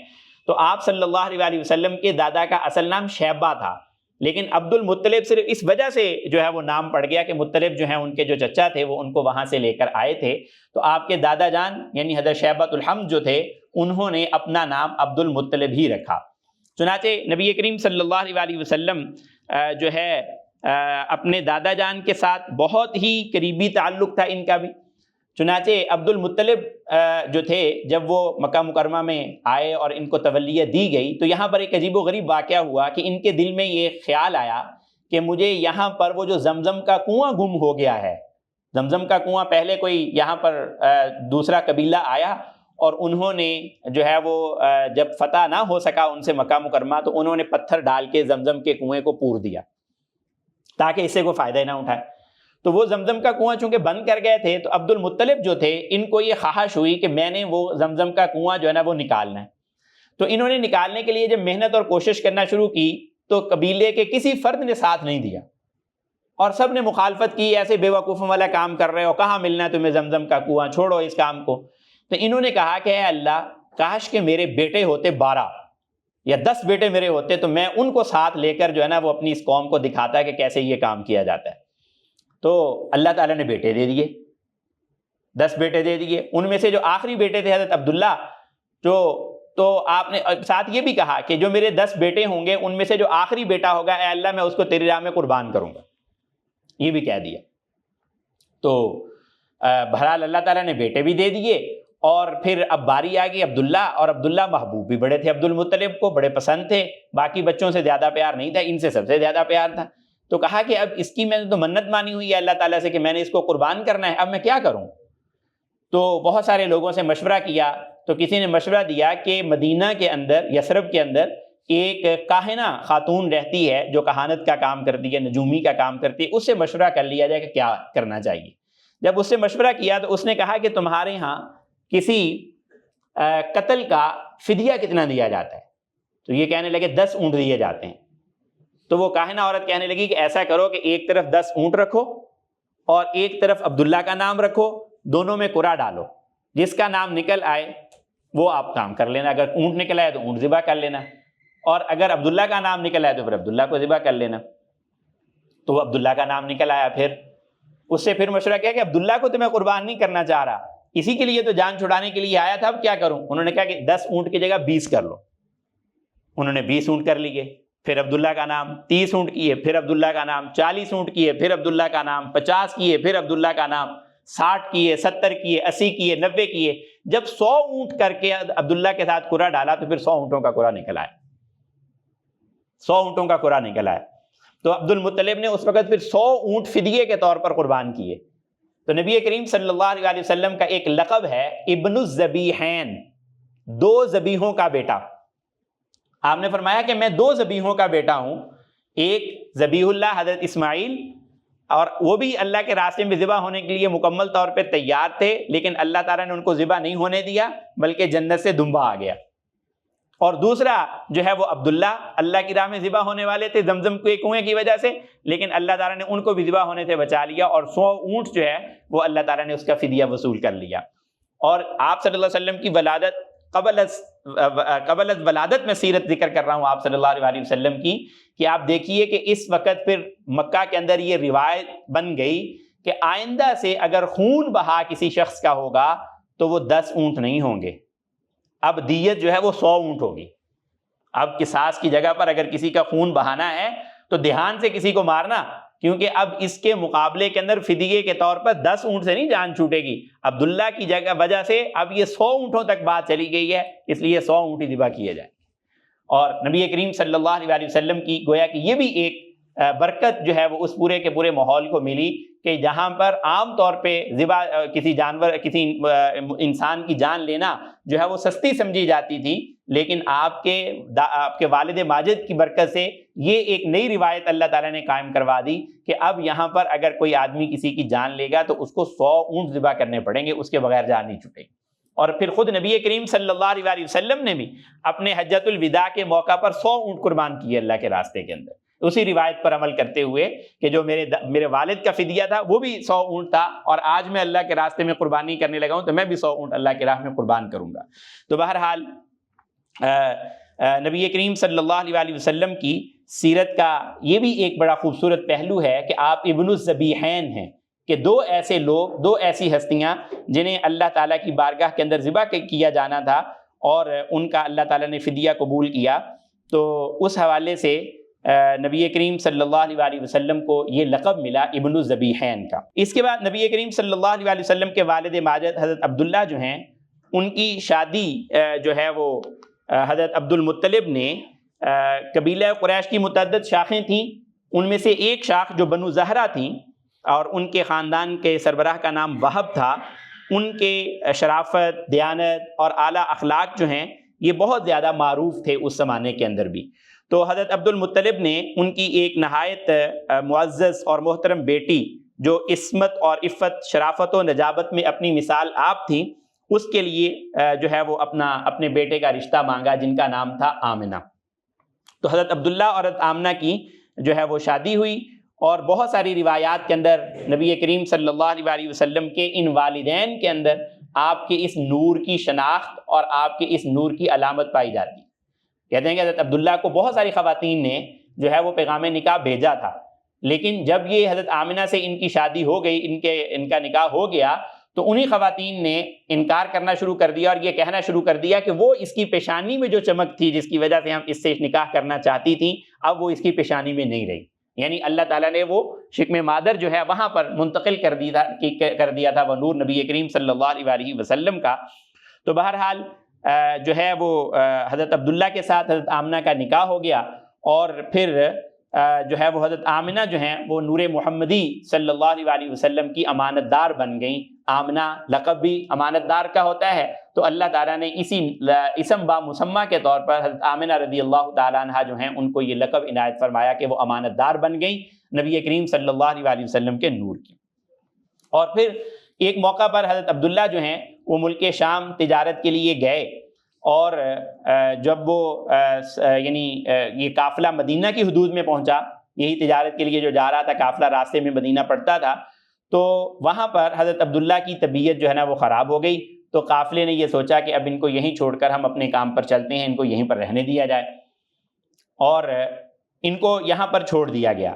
تو آپ صلی اللہ علیہ وسلم کے دادا کا اصل نام شیبہ تھا، لیکن عبد المطلب صرف اس وجہ سے جو ہے وہ نام پڑ گیا کہ مطلب جو ہیں ان کے جو چچا تھے وہ ان کو وہاں سے لے کر آئے تھے، تو آپ کے دادا جان یعنی حضرت شیبۃ الحمد جو تھے انہوں نے اپنا نام عبد المطلب ہی رکھا۔ چنانچہ نبی کریم صلی اللہ علیہ وسلم جو ہے اپنے دادا جان کے ساتھ بہت ہی قریبی تعلق تھا ان کا بھی۔ چنانچہ عبد المطلب جو تھے جب وہ مکہ مکرمہ میں آئے اور ان کو تولیت دی گئی تو یہاں پر ایک عجیب و غریب واقعہ ہوا کہ ان کے دل میں یہ خیال آیا کہ مجھے یہاں پر وہ جو زمزم کا کنواں گم ہو گیا ہے، زمزم کا کنواں پہلے کوئی یہاں پر دوسرا قبیلہ آیا اور انہوں نے جو ہے وہ جب فتح نہ ہو سکا ان سے مکہ مکرمہ تو انہوں نے پتھر ڈال کے زمزم کے کنویں کو پور دیا تاکہ اس سے کوئی فائدہ نہ اٹھائے۔ تو وہ زمزم کا کنواں چونکہ بند کر گئے تھے تو عبد المطلب جو تھے ان کو یہ خواہش ہوئی کہ میں نے وہ زمزم کا کنواں جو ہے نا وہ نکالنا ہے۔ تو انہوں نے نکالنے کے لیے جب محنت اور کوشش کرنا شروع کی تو قبیلے کے کسی فرد نے ساتھ نہیں دیا اور سب نے مخالفت کی، ایسے بے وقوفوں والا کام کر رہے ہو، کہاں ملنا ہے تمہیں زمزم کا کنواں، چھوڑو اس کام کو۔ تو انہوں نے کہا کہ اے اللہ، کاش کہ میرے بیٹے ہوتے 12 یا 10 بیٹے میرے ہوتے تو میں ان کو ساتھ لے کر جو ہے نا وہ اپنی اس قوم کو دکھاتا کہ کیسے یہ کام کیا جاتا ہے۔ تو اللہ تعالیٰ نے بیٹے دے دیے، 10 بیٹے دے دیے۔ ان میں سے جو آخری بیٹے تھے حضرت عبداللہ، تو آپ نے ساتھ یہ بھی کہا کہ جو میرے 10 بیٹے ہوں گے ان میں سے جو آخری بیٹا ہوگا اے اللہ میں اس کو تیری راہ میں قربان کروں گا، یہ بھی کہہ دیا۔ تو بہرحال اللہ تعالیٰ نے بیٹے بھی دے دیے اور پھر اب باری آ گئی عبداللہ، اور عبداللہ محبوب بھی بڑے تھے، عبد المطلب کو بڑے پسند تھے، باقی بچوں سے زیادہ پیار نہیں تھا، ان سے سب سے زیادہ پیار تھا۔ تو کہا کہ اب اس کی میں نے تو منت مانی ہوئی ہے اللہ تعالیٰ سے کہ میں نے اس کو قربان کرنا ہے، اب میں کیا کروں؟ تو بہت سارے لوگوں سے مشورہ کیا تو کسی نے مشورہ دیا کہ مدینہ کے اندر، یثرب کے اندر ایک کاہنہ خاتون رہتی ہے جو کہانت کا کام کرتی ہے، نجومی کا کام کرتی ہے، اس سے مشورہ کر لیا جائے کہ کیا کرنا چاہیے۔ جب اس سے مشورہ کیا تو اس نے کہا کہ تمہارے ہاں کسی قتل کا فدیہ کتنا دیا جاتا ہے؟ تو یہ کہنے لگے 10 اونٹ دیے جاتے ہیں۔ تو وہ کاہنہ عورت کہنے لگی کہ ایسا کرو کہ ایک طرف 10 اونٹ رکھو اور ایک طرف عبداللہ کا نام رکھو، دونوں میں قرعہ ڈالو، جس کا نام نکل آئے وہ آپ کام کر لینا، اگر اونٹ نکل آئے تو اونٹ ذبح کر لینا، اور اگر عبداللہ کا نام نکل آئے تو پھر عبداللہ کو ذبح کر لینا۔ تو وہ عبداللہ کا نام نکل آیا، پھر اس سے پھر مشورہ کیا کہ عبداللہ کو تو میں قربان نہیں کرنا چاہ رہا، اسی کے لیے تو جان چھڑانے کے لیے آیا تھا، اب کیا کروں؟ انہوں نے کہا کہ 10 اونٹ کی جگہ 20 کر لو۔ انہوں نے 20 اونٹ کر لیے، پھر عبداللہ کا نام 30 اونٹ کیے، پھر عبداللہ کا نام 40 اونٹ کیے، پھر عبداللہ کا نام 50 کیے، پھر عبداللہ کا نام 60 کیے، 70 کیے، 80 کیے، 90 کیے۔ جب 100 اونٹ کر کے عبداللہ کے ساتھ قرعہ ڈالا تو پھر 100 اونٹوں کا قرعہ نکل آیا، 100 اونٹوں کا قرعہ نکل آیا۔ تو عبد المطلب نے اس وقت پھر 100 اونٹ فدیے کے طور پر قربان کیے۔ تو نبی کریم صلی اللہ علیہ وسلم کا ایک لقب ہے ابن الذبیحین، 2 ذبیحوں کا بیٹا۔ آپ نے فرمایا کہ میں 2 ذبیحوں کا بیٹا ہوں، ایک ذبیح اللہ حضرت اسماعیل، اور وہ بھی اللہ کے راستے میں ذبح ہونے کے لیے مکمل طور پہ تیار تھے، لیکن اللہ تعالیٰ نے ان کو ذبح نہیں ہونے دیا بلکہ جنت سے دمبا آ گیا۔ اور دوسرا جو ہے وہ عبداللہ، اللہ کی راہ میں ذبح ہونے والے تھے زمزم کے کنویں کی وجہ سے، لیکن اللہ تعالیٰ نے ان کو بھی ذبح ہونے سے بچا لیا، اور 100 اونٹ جو ہے وہ اللہ تعالیٰ نے اس کا فدیہ وصول کر لیا۔ اور آپ صلی اللہ علیہ وسلم کی ولادت قبل از ولادت میں سیرت ذکر کر رہا ہوں آپ صلی اللہ علیہ وسلم کی، کہ آپ دیکھیے کہ اس وقت پھر مکہ کے اندر یہ روایت بن گئی کہ آئندہ سے اگر خون بہا کسی شخص کا ہوگا تو وہ 10 اونٹ نہیں ہوں گے، اب دیت جو ہے وہ 100 اونٹ ہوگی۔ اب قصاص کی جگہ پر اگر کسی کا خون بہانا ہے تو دھیان سے کسی کو مارنا، کیونکہ اب اس کے مقابلے کے اندر فدیے کے طور پر 10 اونٹ سے نہیں جان چھوٹے گی، عبداللہ کی جگہ وجہ سے اب یہ 100 اونٹوں تک بات چلی گئی ہے، اس لیے 100 اونٹ ہی ذبح کیے جائیں۔ اور نبی کریم صلی اللہ علیہ وسلم کی گویا کہ یہ بھی ایک برکت جو ہے وہ اس پورے کے پورے ماحول کو ملی کہ جہاں پر عام طور پہ ذبح کسی جانور، کسی انسان کی جان لینا جو ہے وہ سستی سمجھی جاتی تھی، لیکن آپ کے والد ماجد کی برکت سے یہ ایک نئی روایت اللہ تعالیٰ نے قائم کروا دی کہ اب یہاں پر اگر کوئی آدمی کسی کی جان لے گا تو اس کو 100 اونٹ ذبح کرنے پڑیں گے، اس کے بغیر جان نہیں چھوٹے گی۔ اور پھر خود نبی کریم صلی اللہ علیہ وسلم نے بھی اپنے حجۃ الوداع کے موقع پر 100 اونٹ قربان کیے اللہ کے راستے کے اندر، اسی روایت پر عمل کرتے ہوئے کہ جو میرے والد کا فدیہ تھا وہ بھی 100 اونٹ تھا، اور آج میں اللہ کے راستے میں قربانی کرنے لگا ہوں تو میں بھی 100 اونٹ اللہ کے راہ میں قربان کروں گا۔ تو بہرحال نبی کریم صلی اللہ علیہ وسلم کی سیرت کا یہ بھی ایک بڑا خوبصورت پہلو ہے کہ آپ ابن الذبیحین ہیں، کہ 2 ایسے لوگ، 2 ایسی ہستیاں جنہیں اللہ تعالیٰ کی بارگاہ کے اندر ذبح کیا جانا تھا اور ان کا اللہ تعالیٰ نے فدیہ قبول کیا۔ تو اس حوالے سے نبی کریم صلی اللہ علیہ وسلم کو یہ لقب ملا ابن الذبیحین کا۔ اس کے بعد نبی کریم صلی اللہ علیہ وسلم کے والد ماجد حضرت عبداللہ جو ہیں، ان کی شادی جو ہے وہ حضرت عبد المطلب نے، قبیلہ قریش کی متعدد شاخیں تھیں، ان میں سے ایک شاخ جو بنو زہرہ تھیں اور ان کے خاندان کے سربراہ کا نام وہب تھا، ان کے شرافت، دیانت اور اعلیٰ اخلاق جو ہیں یہ بہت زیادہ معروف تھے اس زمانے کے اندر بھی۔ تو حضرت عبد المطلب نے ان کی ایک نہایت معزز اور محترم بیٹی جو عصمت اور عفت، شرافت و نجابت میں اپنی مثال آپ تھیں، اس کے لیے جو ہے وہ اپنے بیٹے کا رشتہ مانگا جن کا نام تھا آمنہ۔ تو حضرت عبداللہ اور حضرت آمنہ کی جو ہے وہ شادی ہوئی، اور بہت ساری روایات کے اندر نبی کریم صلی اللہ علیہ وسلم کے ان والدین کے اندر آپ کے اس نور کی شناخت اور آپ کے اس نور کی علامت پائی جاتی ہے۔ کہتے ہیں کہ حضرت عبداللہ کو بہت ساری خواتین نے جو ہے وہ پیغام نکاح بھیجا تھا، لیکن جب یہ حضرت آمنہ سے ان کی شادی ہو گئی، ان کا نکاح ہو گیا، تو انہی خواتین نے انکار کرنا شروع کر دیا اور یہ کہنا شروع کر دیا کہ وہ اس کی پیشانی میں جو چمک تھی جس کی وجہ سے ہم اس سے نکاح کرنا چاہتی تھیں، اب وہ اس کی پیشانی میں نہیں رہی۔ یعنی اللہ تعالیٰ نے وہ شکم مادر جو ہے وہاں پر منتقل کر دیا تھا وہ نور نبی کریم صلی اللہ علیہ وسلم کا۔ تو بہرحال جو ہے وہ حضرت عبداللہ کے ساتھ حضرت آمنہ کا نکاح ہو گیا، اور پھر جو ہے وہ حضرت آمنہ جو ہیں وہ نور محمدی صلی اللہ علیہ وسلم کی امانت دار بن گئیں۔ آمنہ لقب بھی امانت دار کا ہوتا ہے، تو اللہ تعالیٰ نے اسی اسم با مسمہ کے طور پر حضرت آمنہ رضی اللہ تعالیٰ عنہ جو ہیں ان کو یہ لقب عنایت فرمایا کہ وہ امانت دار بن گئیں نبی کریم صلی اللہ علیہ وسلم کے نور کی۔ اور پھر ایک موقع پر حضرت عبداللہ جو ہیں وہ ملک شام تجارت کے لیے گئے، اور جب وہ یعنی یہ قافلہ مدینہ کی حدود میں پہنچا، یہی تجارت کے لیے جو جا رہا تھا قافلہ راستے میں مدینہ پڑتا تھا، تو وہاں پر حضرت عبداللہ کی طبیعت جو ہے نا وہ خراب ہو گئی۔ تو قافلے نے یہ سوچا کہ اب ان کو یہیں چھوڑ کر ہم اپنے کام پر چلتے ہیں، ان کو یہیں پر رہنے دیا جائے، اور ان کو یہاں پر چھوڑ دیا گیا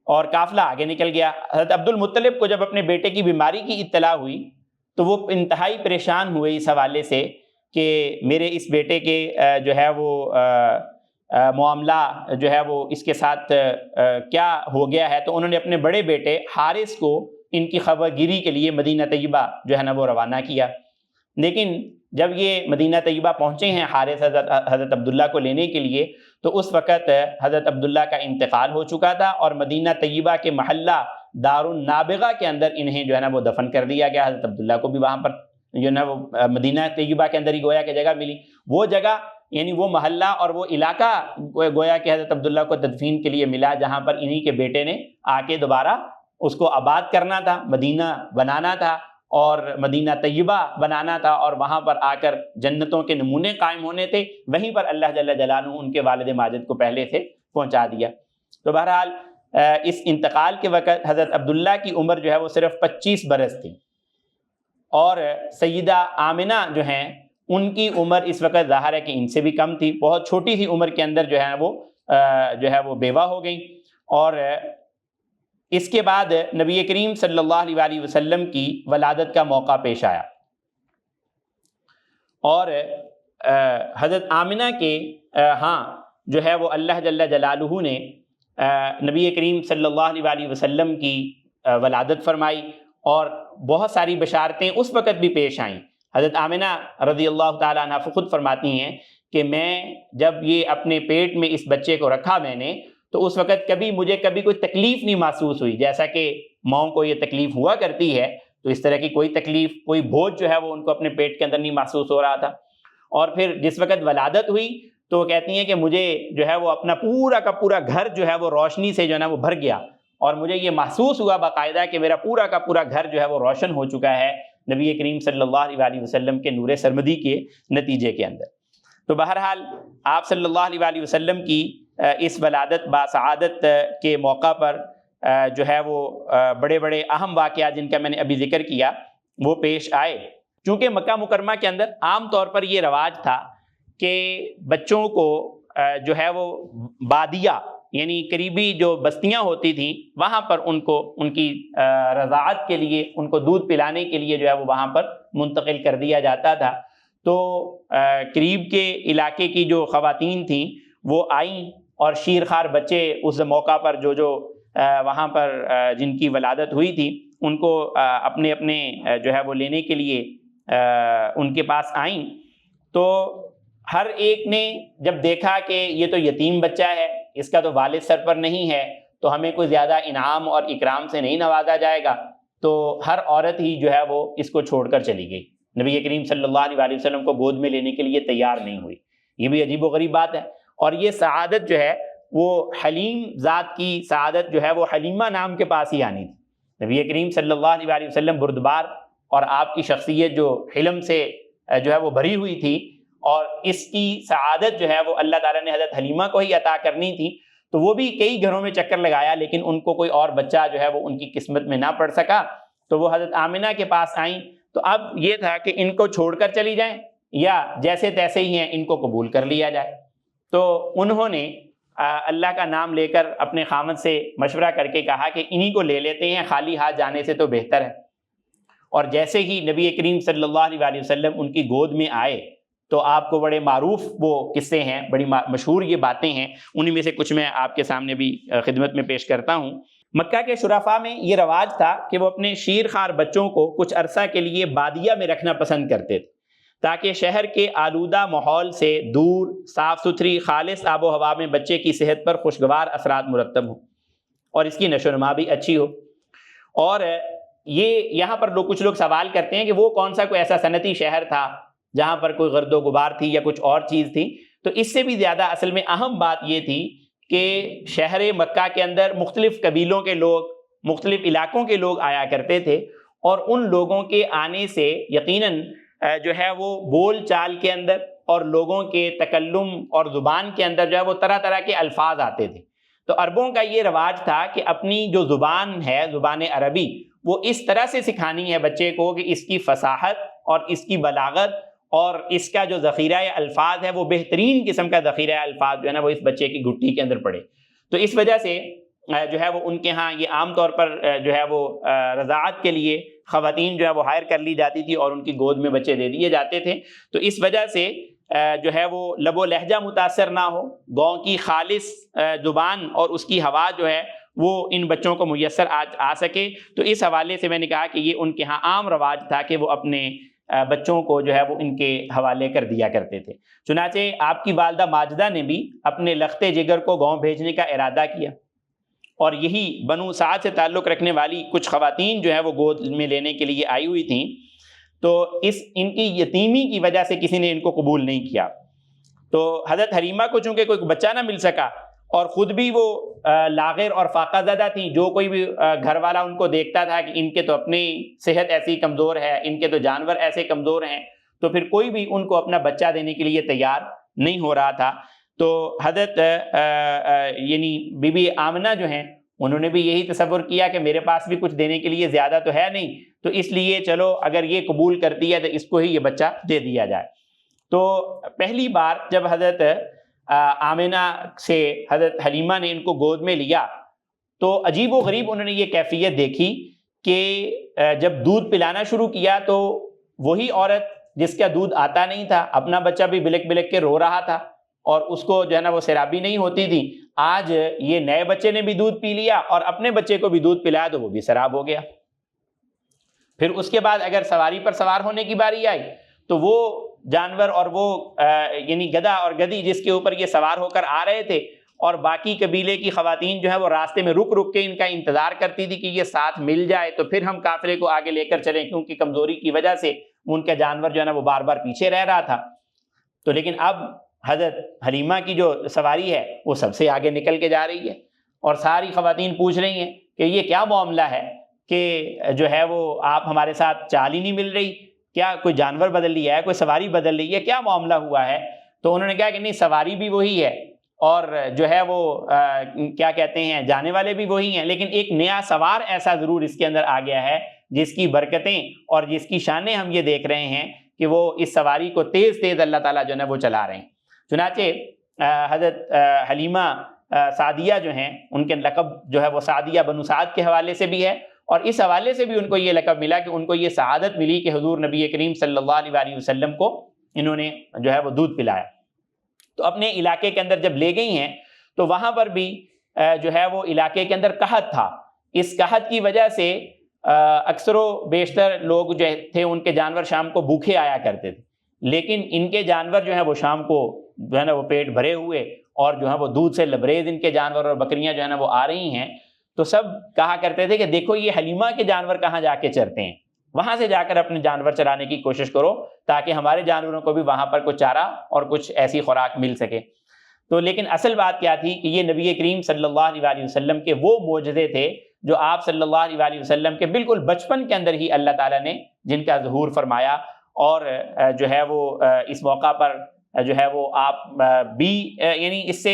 اور قافلہ آگے نکل گیا۔ حضرت عبد المطلب کو جب اپنے بیٹے کی بیماری کی اطلاع ہوئی تو وہ انتہائی پریشان ہوئے اس حوالے سے کہ میرے اس بیٹے کے جو ہے وہ معاملہ جو ہے وہ اس کے ساتھ کیا ہو گیا ہے۔ تو انہوں نے اپنے بڑے بیٹے حارث کو ان کی خبر گیری کے لیے مدینہ طیبہ جو ہے نا وہ روانہ کیا، لیکن جب یہ مدینہ طیبہ پہنچے ہیں حارث حضرت عبداللہ کو لینے کے لیے، تو اس وقت حضرت عبداللہ کا انتقال ہو چکا تھا، اور مدینہ طیبہ کے محلہ دار النابغہ کے اندر انہیں جو ہے نا وہ دفن کر دیا گیا۔ حضرت عبداللہ کو بھی وہاں پر جو ہے نا وہ مدینہ طیبہ کے اندر ہی گویا کہ جگہ ملی، وہ جگہ یعنی وہ محلہ اور وہ علاقہ گویا کہ حضرت عبداللہ کو تدفین کے لیے ملا، جہاں پر انہی کے بیٹے نے آ کے دوبارہ اس کو آباد کرنا تھا، مدینہ بنانا تھا اور مدینہ طیبہ بنانا تھا، اور وہاں پر آ کر جنتوں کے نمونے قائم ہونے تھے۔ وہیں پر اللہ جل جلالہ ان کے والد ماجد کو پہلے سے پہنچا دیا۔ تو بہرحال اس انتقال کے وقت حضرت عبداللہ کی عمر جو ہے وہ صرف 25 برس تھی، اور سیدہ آمنہ جو ہیں ان کی عمر اس وقت ظاہر ہے کہ ان سے بھی کم تھی، بہت چھوٹی سی عمر کے اندر جو ہے وہ بیوہ ہو گئیں۔ اور اس کے بعد نبی کریم صلی اللہ علیہ وسلم کی ولادت کا موقع پیش آیا، اور حضرت آمنہ کے ہاں جو ہے وہ اللہ جل جلالہ نے نبی کریم صلی اللہ علیہ وسلم کی ولادت فرمائی، اور بہت ساری بشارتیں اس وقت بھی پیش آئیں۔ حضرت آمنہ رضی اللہ تعالیٰ عنہ خود فرماتی ہیں کہ میں جب یہ اپنے پیٹ میں اس بچے کو رکھا میں نے، تو اس وقت مجھے کبھی کوئی تکلیف نہیں محسوس ہوئی، جیسا کہ ماؤں کو یہ تکلیف ہوا کرتی ہے، تو اس طرح کی کوئی تکلیف، کوئی بوجھ جو ہے وہ ان کو اپنے پیٹ کے اندر نہیں محسوس ہو رہا تھا۔ اور پھر جس وقت ولادت ہوئی تو وہ کہتی ہیں کہ مجھے جو ہے وہ اپنا پورا کا پورا گھر جو ہے وہ روشنی سے جو ہے نا وہ بھر گیا، اور مجھے یہ محسوس ہوا باقاعدہ کہ میرا پورا کا پورا گھر جو ہے وہ روشن ہو چکا ہے نبی کریم صلی اللہ علیہ وسلم کے نور سرمدی کے نتیجے کے اندر۔ تو بہرحال آپ صلی اللہ علیہ وسلم کی اس ولادت باسعادت کے موقع پر جو ہے وہ بڑے بڑے اہم واقعات جن کا میں نے ابھی ذکر کیا وہ پیش آئے۔ چونکہ مکہ مکرمہ کے اندر عام طور پر یہ رواج تھا کہ بچوں کو جو ہے وہ بادیہ یعنی قریبی جو بستیاں ہوتی تھیں وہاں پر ان کو ان کی رضاعت کے لیے، ان کو دودھ پلانے کے لیے جو ہے وہ وہاں پر منتقل کر دیا جاتا تھا۔ تو قریب کے علاقے کی جو خواتین تھیں وہ آئیں اور شیر خوار بچے اس موقع پر جو وہاں پر جن کی ولادت ہوئی تھی ان کو اپنے اپنے جو ہے وہ لینے کے لیے ان کے پاس آئیں، تو ہر ایک نے جب دیکھا کہ یہ تو یتیم بچہ ہے، اس کا تو والد سر پر نہیں ہے، تو ہمیں کوئی زیادہ انعام اور اکرام سے نہیں نوازا جائے گا، تو ہر عورت ہی جو ہے وہ اس کو چھوڑ کر چلی گئی، نبی کریم صلی اللہ علیہ وسلم کو گود میں لینے کے لیے تیار نہیں ہوئی۔ یہ بھی عجیب و غریب بات ہے۔ اور یہ سعادت جو ہے وہ حلیم ذات کی سعادت جو ہے وہ حلیمہ نام کے پاس ہی آنی تھی۔ نبی کریم صلی اللہ علیہ وسلم بردبار، اور آپ کی شخصیت جو حلم سے جو ہے وہ بھری ہوئی تھی، اور اس کی سعادت جو ہے وہ اللہ تعالیٰ نے حضرت حلیمہ کو ہی عطا کرنی تھی، تو وہ بھی کئی گھروں میں چکر لگایا، لیکن ان کو کوئی اور بچہ جو ہے وہ ان کی قسمت میں نہ پڑ سکا، تو وہ حضرت آمنہ کے پاس آئیں۔ تو اب یہ تھا کہ ان کو چھوڑ کر چلی جائیں یا جیسے تیسے ہی ہیں ان کو قبول کر لیا جائے۔ تو انہوں نے اللہ کا نام لے کر اپنے خامد سے مشورہ کر کے کہا کہ انہی کو لے لیتے ہیں، خالی ہاتھ جانے سے تو بہتر ہے۔ اور جیسے ہی نبی کریم صلی اللہ علیہ وسلم ان کی گود میں آئے، تو آپ کو بڑے معروف وہ قصے ہیں، بڑی مشہور یہ باتیں ہیں، انہی میں سے کچھ میں آپ کے سامنے بھی خدمت میں پیش کرتا ہوں۔ مکہ کے شرفاء میں یہ رواج تھا کہ وہ اپنے شیر خوار بچوں کو کچھ عرصہ کے لیے بادیہ میں رکھنا پسند کرتے تھے، تاکہ شہر کے آلودہ ماحول سے دور صاف ستھری خالص آب و ہوا میں بچے کی صحت پر خوشگوار اثرات مرتب ہوں اور اس کی نشو و نما بھی اچھی ہو۔ اور یہ یہاں پر کچھ لوگ سوال کرتے ہیں کہ وہ کون سا کوئی ایسا صنعتی شہر تھا جہاں پر کوئی گرد و غبار تھی یا کچھ اور چیز تھی؟ تو اس سے بھی زیادہ اصل میں اہم بات یہ تھی کہ شہر مکہ کے اندر مختلف قبیلوں کے لوگ، مختلف علاقوں کے لوگ آیا کرتے تھے، اور ان لوگوں کے آنے سے یقیناً جو ہے وہ بول چال کے اندر اور لوگوں کے تکلم اور زبان کے اندر جو ہے وہ طرح طرح کے الفاظ آتے تھے۔ تو عربوں کا یہ رواج تھا کہ اپنی جو زبان ہے، زبان عربی، وہ اس طرح سے سکھانی ہے بچے کو کہ اس کی فصاحت اور اس کی بلاغت اور اس کا جو ذخیرہ الفاظ ہے وہ بہترین قسم کا ذخیرہ الفاظ جو ہے نا وہ اس بچے کی گھٹی کے اندر پڑے۔ تو اس وجہ سے جو ہے وہ ان کے ہاں یہ عام طور پر جو ہے وہ رضاعت کے لیے خواتین جو ہے وہ ہائر کر لی جاتی تھی اور ان کی گود میں بچے دے دیے جاتے تھے۔ تو اس وجہ سے جو ہے وہ لب و لہجہ متاثر نہ ہو، گاؤں کی خالص زبان اور اس کی ہوا جو ہے وہ ان بچوں کو میسر آ سکے۔ تو اس حوالے سے میں نے کہا کہ یہ ان کے ہاں عام رواج تھا کہ وہ اپنے بچوں کو جو ہے وہ ان کے حوالے کر دیا کرتے تھے۔ چنانچہ آپ کی والدہ ماجدہ نے بھی اپنے لختے جگر کو گاؤں بھیجنے کا ارادہ کیا، اور یہی بنو سعد سے تعلق رکھنے والی کچھ خواتین جو ہے وہ گود میں لینے کے لیے آئی ہوئی تھیں، تو ان کی یتیمی کی وجہ سے کسی نے ان کو قبول نہیں کیا۔ تو حضرت حلیمہ کو چونکہ کوئی بچہ نہ مل سکا، اور خود بھی وہ لاغر اور فاقہ زدہ تھیں، جو کوئی بھی گھر والا ان کو دیکھتا تھا کہ ان کے تو اپنی صحت ایسی کمزور ہے، ان کے تو جانور ایسے کمزور ہیں، تو پھر کوئی بھی ان کو اپنا بچہ دینے کے لیے تیار نہیں ہو رہا تھا۔ تو حضرت یعنی بی بی آمنہ جو ہیں انہوں نے بھی یہی تصور کیا کہ میرے پاس بھی کچھ دینے کے لیے زیادہ تو ہے نہیں، تو اس لیے چلو اگر یہ قبول کرتی ہے تو اس کو ہی یہ بچہ دے دیا جائے۔ تو پہلی بار جب حضرت آمنہ سے حضرت حلیمہ نے ان کو گود میں لیا تو عجیب و غریب انہوں نے یہ کیفیت دیکھی کہ جب دودھ پلانا شروع کیا تو وہی عورت جس کا دودھ آتا نہیں تھا، اپنا بچہ بھی بلک بلک کے رو رہا تھا اور اس کو جو ہے نا وہ سیرابی نہیں ہوتی تھی، آج یہ نئے بچے نے بھی دودھ پی لیا اور اپنے بچے کو بھی دودھ پلایا تو وہ بھی سیراب ہو گیا۔ پھر اس کے بعد اگر سواری پر سوار ہونے کی باری آئی تو وہ جانور اور وہ یعنی گدھا اور گدھی جس کے اوپر یہ سوار ہو کر آ رہے تھے اور باقی قبیلے کی خواتین جو ہے وہ راستے میں رک رک کے ان کا انتظار کرتی تھی کہ یہ ساتھ مل جائے تو پھر ہم قافلے کو آگے لے کر چلیں، کیونکہ کمزوری کی وجہ سے ان کا جانور جو ہے نا وہ بار بار پیچھے رہ رہا تھا۔ تو لیکن اب حضرت حلیمہ کی جو سواری ہے وہ سب سے آگے نکل کے جا رہی ہے اور ساری خواتین پوچھ رہی ہیں کہ یہ کیا معاملہ ہے کہ جو ہے وہ آپ ہمارے ساتھ چال ہی نہیں مل رہی، کیا کوئی جانور بدل لیا ہے، کوئی سواری بدل لی ہے، کیا معاملہ ہوا ہے؟ تو انہوں نے کہا کہ نہیں، سواری بھی وہی ہے اور جو ہے وہ کیا کہتے ہیں جانے والے بھی وہی ہیں، لیکن ایک نیا سوار ایسا ضرور اس کے اندر آ گیا ہے جس کی برکتیں اور جس کی شانیں ہم یہ دیکھ رہے ہیں کہ وہ اس سواری کو تیز تیز اللہ تعالیٰ جو ہے وہ چلا رہے ہیں۔ چنانچہ حضرت حلیمہ سعدیہ جو ہیں ان کے لقب جو ہے وہ سعدیہ بنو سعد کے حوالے سے بھی ہے، اور اس حوالے سے بھی ان کو یہ لقب ملا کہ ان کو یہ سعادت ملی کہ حضور نبی کریم صلی اللہ علیہ وسلم کو انہوں نے جو ہے وہ دودھ پلایا۔ تو اپنے علاقے کے اندر جب لے گئی ہیں تو وہاں پر بھی جو ہے وہ علاقے کے اندر قحط تھا. اس قحط کی وجہ سے اکثر و بیشتر لوگ جو تھے ان کے جانور شام کو بھوکے آیا کرتے تھے، لیکن ان کے جانور جو ہیں وہ شام کو جو ہے نا وہ پیٹ بھرے ہوئے اور جو ہے وہ دودھ سے لبریز ان کے جانور اور بکریاں جو ہے نا وہ آ رہی ہیں. تو سب کہا کرتے تھے کہ دیکھو یہ حلیمہ کے جانور کہاں جا کے چرتے ہیں، وہاں سے جا کر اپنے جانور چرانے کی کوشش کرو تاکہ ہمارے جانوروں کو بھی وہاں پر کچھ چارہ اور کچھ ایسی خوراک مل سکے. تو لیکن اصل بات کیا تھی کہ یہ نبی کریم صلی اللہ علیہ وسلم کے وہ معجزے تھے جو آپ صلی اللہ علیہ وسلم کے بالکل بچپن کے اندر ہی اللہ تعالیٰ نے جن کا ظہور فرمایا. اور جو ہے وہ اس موقع پر جو ہے وہ آپ بھی یعنی اس سے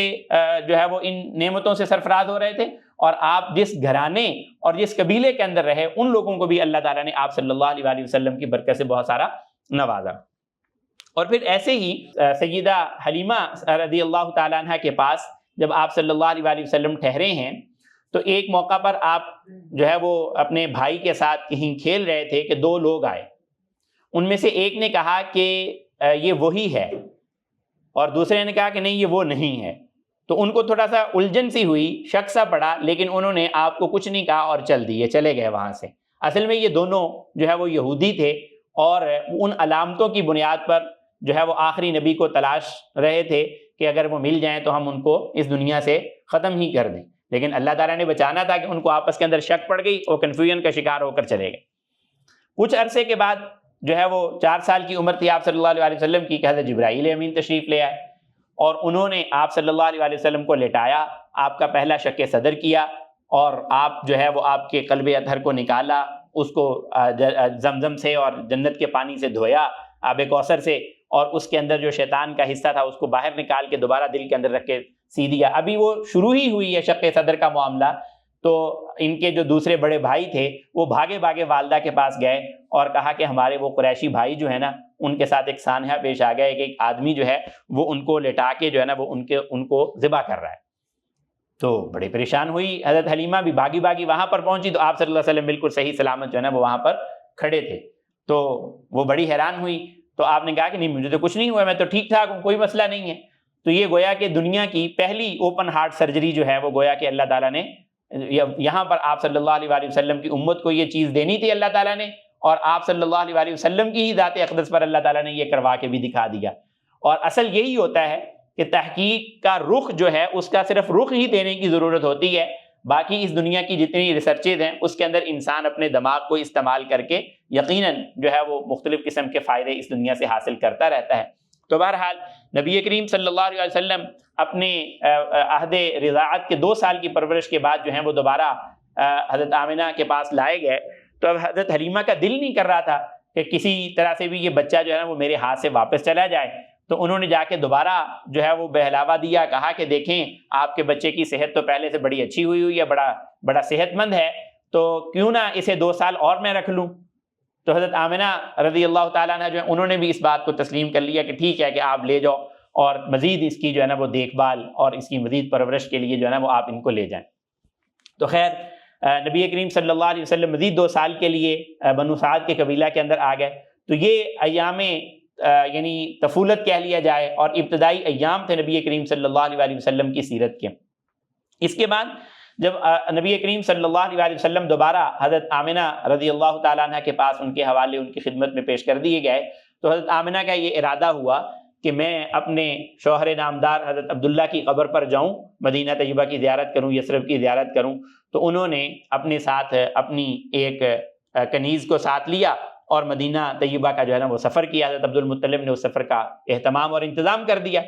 جو ہے وہ ان نعمتوں سے سرفراز ہو رہے تھے، اور آپ جس گھرانے اور جس قبیلے کے اندر رہے ان لوگوں کو بھی اللہ تعالیٰ نے آپ صلی اللہ علیہ وسلم کی برکت سے بہت سارا نوازا. اور پھر ایسے ہی سیدہ حلیمہ رضی اللہ تعالیٰ عنہ کے پاس جب آپ صلی اللہ علیہ وسلم ٹھہرے ہیں تو ایک موقع پر آپ جو ہے وہ اپنے بھائی کے ساتھ کہیں کھیل رہے تھے کہ دو لوگ آئے. ان میں سے ایک نے کہا کہ یہ وہی ہے، اور دوسرے نے کہا کہ نہیں یہ وہ نہیں ہے. تو ان کو تھوڑا سا الجھن سی ہوئی، شک سا پڑا، لیکن انہوں نے آپ کو کچھ نہیں کہا اور چل دیے، چلے گئے وہاں سے. اصل میں یہ دونوں جو ہے وہ یہودی تھے اور ان علامتوں کی بنیاد پر جو ہے وہ آخری نبی کو تلاش رہے تھے کہ اگر وہ مل جائیں تو ہم ان کو اس دنیا سے ختم ہی کر دیں. لیکن اللہ تعالیٰ نے بچانا تھا کہ ان کو آپس کے اندر شک پڑ گئی اور کنفیوژن کا شکار ہو کر چلے گئے. کچھ عرصے کے بعد جو ہے وہ 4 سال کی عمر تھی آپ صلی اللہ علیہ وسلم کی کہ حضرت جبرائیل امین تشریف لے آئے، اور انہوں نے آپ صلی اللہ علیہ وسلم کو لٹایا، آپ کا پہلا شق صدر کیا، اور آپ جو ہے وہ آپ کے قلب اطہر کو نکالا، اس کو زمزم سے اور جنت کے پانی سے دھویا، آب کوثر سے، اور اس کے اندر جو شیطان کا حصہ تھا اس کو باہر نکال کے دوبارہ دل کے اندر رکھ کے سی دیا. ابھی وہ شروع ہی ہوئی ہے شق صدر کا معاملہ. تو ان کے جو دوسرے بڑے بھائی تھے وہ بھاگے بھاگے والدہ کے پاس گئے اور کہا کہ ہمارے وہ قریشی بھائی جو ہے نا ان کے ساتھ ایک سانحہ پیش آ گیا کہ ایک آدمی جو ہے وہ ان کو لٹا کے جو ہے نا وہ ان کو ذبح کر رہا ہے. تو بڑی پریشان ہوئی حضرت حلیمہ بھی، بھاگی بھاگی وہاں پر پہنچی تو آپ صلی اللہ علیہ وسلم بالکل صحیح سلامت جو ہے نا وہ وہاں پر کھڑے تھے. تو وہ بڑی حیران ہوئی. تو آپ نے کہا کہ نہیں مجھے تو کچھ نہیں ہوا، میں تو ٹھیک ٹھاک ہوں، کوئی مسئلہ نہیں ہے. تو یہ گویا کہ دنیا کی پہلی اوپن ہارٹ سرجری جو ہے وہ گویا کہ اللہ تعالیٰ نے یہاں پر آپ صلی اللہ علیہ وسلم کی امت کو یہ چیز دینی تھی اللہ تعالیٰ نے، اور آپ صلی اللہ علیہ وسلم کی ہی ذات اقدس پر اللہ تعالیٰ نے یہ کروا کے بھی دکھا دیا. اور اصل یہی ہوتا ہے کہ تحقیق کا رخ جو ہے اس کا صرف رخ ہی دینے کی ضرورت ہوتی ہے. باقی اس دنیا کی جتنی ریسرچز ہیں اس کے اندر انسان اپنے دماغ کو استعمال کر کے یقیناً جو ہے وہ مختلف قسم کے فائدے اس دنیا سے حاصل کرتا رہتا ہے. تو بہرحال نبی کریم صلی اللہ علیہ وسلم اپنے عہد رضاعت کے 2 سال کی پرورش کے بعد جو ہیں وہ دوبارہ حضرت آمنہ کے پاس لائے گئے. تو اب حضرت حلیمہ کا دل نہیں کر رہا تھا کہ کسی طرح سے بھی یہ بچہ جو ہے نا وہ میرے ہاتھ سے واپس چلا جائے. تو انہوں نے جا کے دوبارہ جو ہے وہ بہلاوا دیا، کہا کہ دیکھیں آپ کے بچے کی صحت تو پہلے سے بڑی اچھی ہوئی ہے، بڑا صحت مند ہے، تو کیوں نہ اسے 2 سال اور میں رکھ لوں. تو حضرت آمنہ رضی اللہ تعالیٰ عنہ جو ہے انہوں نے بھی اس بات کو تسلیم کر لیا کہ ٹھیک ہے کہ آپ لے جاؤ، اور مزید اس کی جو ہے نا وہ دیکھ بھال اور اس کی مزید پرورش کے لیے جو ہے نا وہ آپ ان کو لے جائیں. تو خیر نبی کریم صلی اللہ علیہ وسلم مزید 2 سال کے لیے بنو سعد کے قبیلہ کے اندر آ گئے. تو یہ ایام یعنی طفولت کہہ لیا جائے اور ابتدائی ایام تھے نبی کریم صلی اللہ علیہ وسلم کی سیرت کے. اس کے بعد جب نبی کریم صلی اللہ علیہ وسلم دوبارہ حضرت آمنہ رضی اللہ تعالیٰ عنہ کے پاس ان کے حوالے ان کی خدمت میں پیش کر دیے گئے، تو حضرت آمنہ کا یہ ارادہ ہوا کہ میں اپنے شوہر نامدار حضرت عبداللہ کی قبر پر جاؤں، مدینہ طیبہ کی زیارت کروں، یثرب کی زیارت کروں. تو انہوں نے اپنے ساتھ اپنی ایک کنیز کو ساتھ لیا اور مدینہ طیبہ کا جو ہے نا وہ سفر کیا. حضرت عبد المطلب نے اس سفر کا اہتمام اور انتظام کر دیا.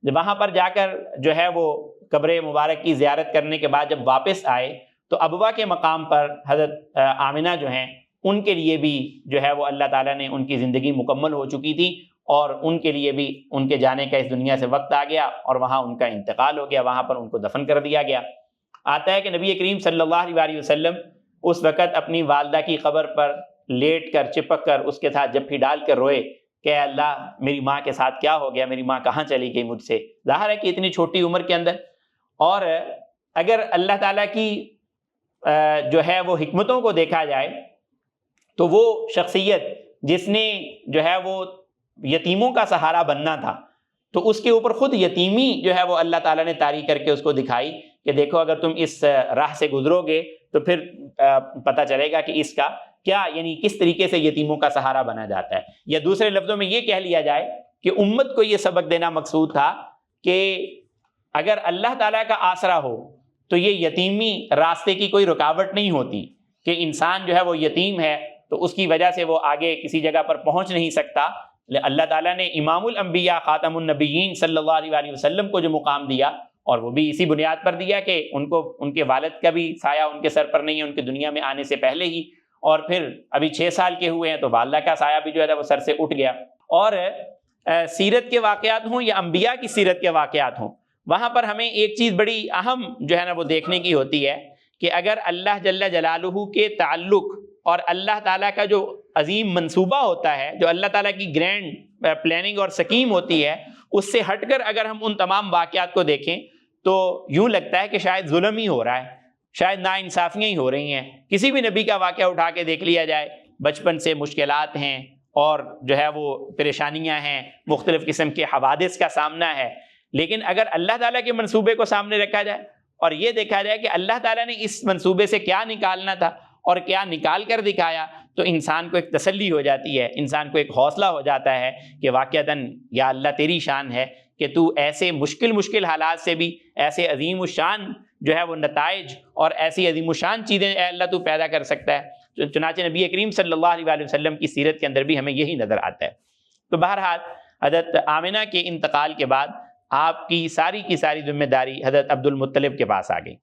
جب وہاں پر جا کر جو ہے وہ قبر مبارک کی زیارت کرنے کے بعد جب واپس آئے تو ابوا کے مقام پر حضرت آمنہ جو ہیں ان کے لیے بھی جو ہے وہ اللہ تعالیٰ نے ان کی زندگی مکمل ہو چکی تھی، اور ان کے لیے بھی ان کے جانے کا اس دنیا سے وقت آ گیا اور وہاں ان کا انتقال ہو گیا، وہاں پر ان کو دفن کر دیا گیا. آتا ہے کہ نبی کریم صلی اللہ علیہ وسلم اس وقت اپنی والدہ کی قبر پر لیٹ کر چپک کر اس کے ساتھ جپھی ڈال کر روئے کہ اے اللہ میری ماں کے ساتھ کیا ہو گیا، میری ماں کہاں چلی گئی مجھ سے. ظاہر ہے کہ اتنی چھوٹی عمر کے اندر، اور اگر اللہ تعالیٰ کی جو ہے وہ حکمتوں کو دیکھا جائے تو وہ شخصیت جس نے جو ہے وہ یتیموں کا سہارا بننا تھا، تو اس کے اوپر خود یتیمی جو ہے وہ اللہ تعالیٰ نے طاری کر کے اس کو دکھائی کہ دیکھو اگر تم اس راہ سے گزرو گے تو پھر پتہ چلے گا کہ اس کا کیا یعنی کس طریقے سے یتیموں کا سہارا بنا جاتا ہے. یا دوسرے لفظوں میں یہ کہہ لیا جائے کہ امت کو یہ سبق دینا مقصود تھا کہ اگر اللہ تعالیٰ کا آسرا ہو تو یہ یتیمی راستے کی کوئی رکاوٹ نہیں ہوتی، کہ انسان جو ہے وہ یتیم ہے تو اس کی وجہ سے وہ آگے کسی جگہ پر پہنچ نہیں سکتا. اللہ تعالیٰ نے امام الانبیاء خاتم النبیین صلی اللہ علیہ وسلم کو جو مقام دیا، اور وہ بھی اسی بنیاد پر دیا کہ ان کو ان کے والد کا بھی سایہ ان کے سر پر نہیں ہے ان کے دنیا میں آنے سے پہلے ہی، اور پھر ابھی 6 سال کے ہوئے ہیں تو والدہ کا سایہ بھی جو ہے وہ سر سے اٹھ گیا. اور سیرت کے واقعات ہوں یا انبیاء کی سیرت کے واقعات ہوں، وہاں پر ہمیں ایک چیز بڑی اہم جو ہے نا وہ دیکھنے کی ہوتی ہے کہ اگر اللہ جل جلالہ کے تعلق اور اللہ تعالیٰ کا جو عظیم منصوبہ ہوتا ہے، جو اللہ تعالیٰ کی گرینڈ پلاننگ اور سکیم ہوتی ہے، اس سے ہٹ کر اگر ہم ان تمام واقعات کو دیکھیں تو یوں لگتا ہے کہ شاید ظلم ہی ہو رہا ہے، شاید ناانصافیاں ہی ہو رہی ہیں. کسی بھی نبی کا واقعہ اٹھا کے دیکھ لیا جائے، بچپن سے مشکلات ہیں اور جو ہے وہ پریشانیاں ہیں، مختلف قسم کے حوادث کا سامنا ہے، لیکن اگر اللہ تعالیٰ کے منصوبے کو سامنے رکھا جائے اور یہ دیکھا جائے کہ اللہ تعالیٰ نے اس منصوبے سے کیا نکالنا تھا اور کیا نکال کر دکھایا، تو انسان کو ایک تسلی ہو جاتی ہے، انسان کو ایک حوصلہ ہو جاتا ہے کہ واقعتاً یا اللہ تیری شان ہے کہ تو ایسے مشکل حالات سے بھی ایسے عظیم الشان جو ہے وہ نتائج اور ایسی عظیم الشان چیزیں اے اللہ تو پیدا کر سکتا ہے. چنانچہ نبی کریم صلی اللہ علیہ وسلم کی سیرت کے اندر بھی ہمیں یہی نظر آتا ہے. تو بہرحال حضرت آمنہ کے انتقال کے بعد آپ کی ساری ذمہ داری حضرت عبد المطلب کے پاس آ گئی،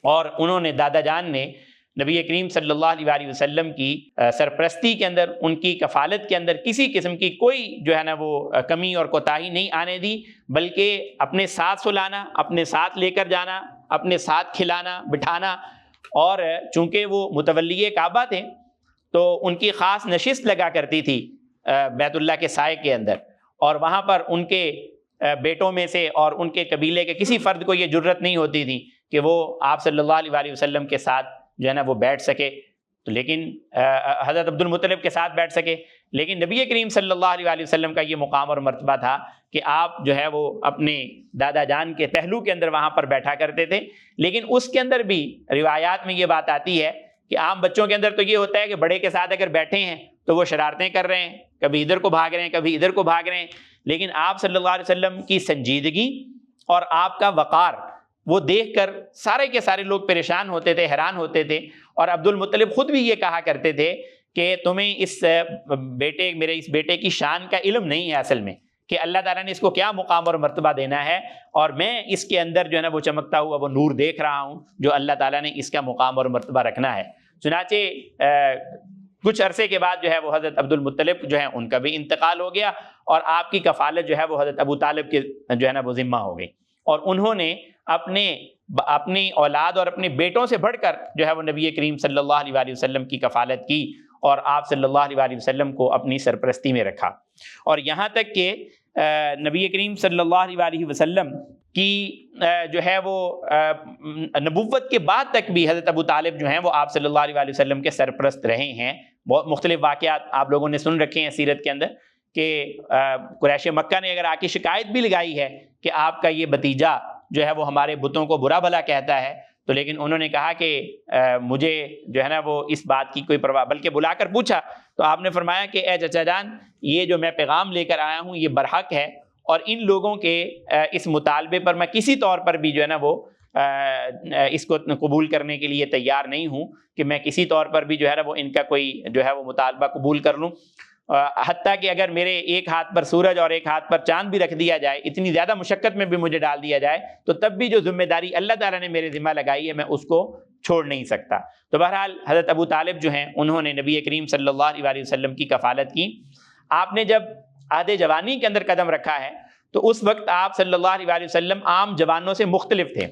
اور انہوں نے دادا جان نے نبی کریم صلی اللہ علیہ وسلم کی سرپرستی کے اندر، ان کی کفالت کے اندر کسی قسم کی کوئی جو ہے نا وہ کمی اور کوتاہی نہیں آنے دی، بلکہ اپنے ساتھ سلانا، اپنے ساتھ لے کر جانا، اپنے ساتھ کھلانا بٹھانا. اور چونکہ وہ متولی کعبہ تھے تو ان کی خاص نشست لگا کرتی تھی بیت اللہ کے سائے کے اندر، اور وہاں پر ان کے بیٹوں میں سے اور ان کے قبیلے کے کسی فرد کو یہ جرت نہیں ہوتی تھی کہ وہ آپ صلی اللہ علیہ وسلم کے ساتھ جو ہے نا وہ بیٹھ سکے. تو لیکن حضرت عبد المطلب کے ساتھ بیٹھ سکے، لیکن نبی کریم صلی اللہ علیہ وسلم کا یہ مقام اور مرتبہ تھا کہ آپ جو ہے وہ اپنے دادا جان کے پہلو کے اندر وہاں پر بیٹھا کرتے تھے. لیکن اس کے اندر بھی روایات میں یہ بات آتی ہے کہ عام بچوں کے اندر تو یہ ہوتا ہے کہ بڑے کے ساتھ اگر بیٹھے ہیں تو وہ شرارتیں کر رہے ہیں، کبھی ادھر کو بھاگ رہے ہیں، کبھی ادھر کو بھاگ رہے ہیں، لیکن آپ صلی اللہ علیہ وسلم کی سنجیدگی اور آپ کا وقار وہ دیکھ کر سارے کے سارے لوگ پریشان ہوتے تھے، حیران ہوتے تھے. اور عبد المطلب خود بھی یہ کہا کرتے تھے کہ تمہیں میرے اس بیٹے کی شان کا علم نہیں ہے اصل میں، کہ اللہ تعالیٰ نے اس کو کیا مقام اور مرتبہ دینا ہے، اور میں اس کے اندر جو ہے نا وہ چمکتا ہوا وہ نور دیکھ رہا ہوں جو اللہ تعالیٰ نے اس کا مقام اور مرتبہ رکھنا ہے. چنانچہ کچھ عرصے کے بعد جو ہے وہ حضرت عبد المطلب جو ہے ان کا بھی انتقال ہو گیا، اور آپ کی کفالت جو ہے وہ حضرت ابو طالب کے جو ہے نا وہ ذمہ ہو گئی، اور انہوں نے اپنی اولاد اور اپنے بیٹوں سے بڑھ کر جو ہے وہ نبی کریم صلی اللہ علیہ وسلم کی کفالت کی، اور آپ صلی اللہ علیہ وسلم کو اپنی سرپرستی میں رکھا. اور یہاں تک کہ نبی کریم صلی اللہ علیہ وسلم کی جو ہے وہ نبوت کے بعد تک بھی حضرت ابو طالب جو ہیں وہ آپ صلی اللہ علیہ وسلم کے سرپرست رہے ہیں. بہت مختلف واقعات آپ لوگوں نے سن رکھے ہیں سیرت کے اندر کہ قریش مکہ نے اگر آ کے شکایت بھی لگائی ہے کہ آپ کا یہ بھتیجا جو ہے وہ ہمارے بتوں کو برا بھلا کہتا ہے، تو لیکن انہوں نے کہا کہ مجھے جو ہے نا وہ اس بات کی کوئی پرواہ، بلکہ بلا کر پوچھا تو آپ نے فرمایا کہ اے چچا جان، یہ جو میں پیغام لے کر آیا ہوں یہ برحق ہے، اور ان لوگوں کے اس مطالبے پر میں کسی طور پر بھی جو ہے نا وہ اس کو قبول کرنے کے لیے تیار نہیں ہوں کہ میں کسی طور پر بھی جو ہے نا وہ ان کا کوئی جو ہے وہ مطالبہ قبول کر لوں. حتیٰ کہ اگر میرے ایک ہاتھ پر سورج اور ایک ہاتھ پر چاند بھی رکھ دیا جائے، اتنی زیادہ مشقت میں بھی مجھے ڈال دیا جائے، تو تب بھی جو ذمہ داری اللہ تعالیٰ نے میرے ذمہ لگائی ہے میں اس کو چھوڑ نہیں سکتا. تو بہرحال حضرت ابو طالب جو ہیں انہوں نے نبی کریم صلی اللہ علیہ وسلم کی کفالت کی. آپ نے جب عہد جوانی کے اندر قدم رکھا ہے تو اس وقت آپ صلی اللہ علیہ وسلم عام جوانوں سے مختلف تھے.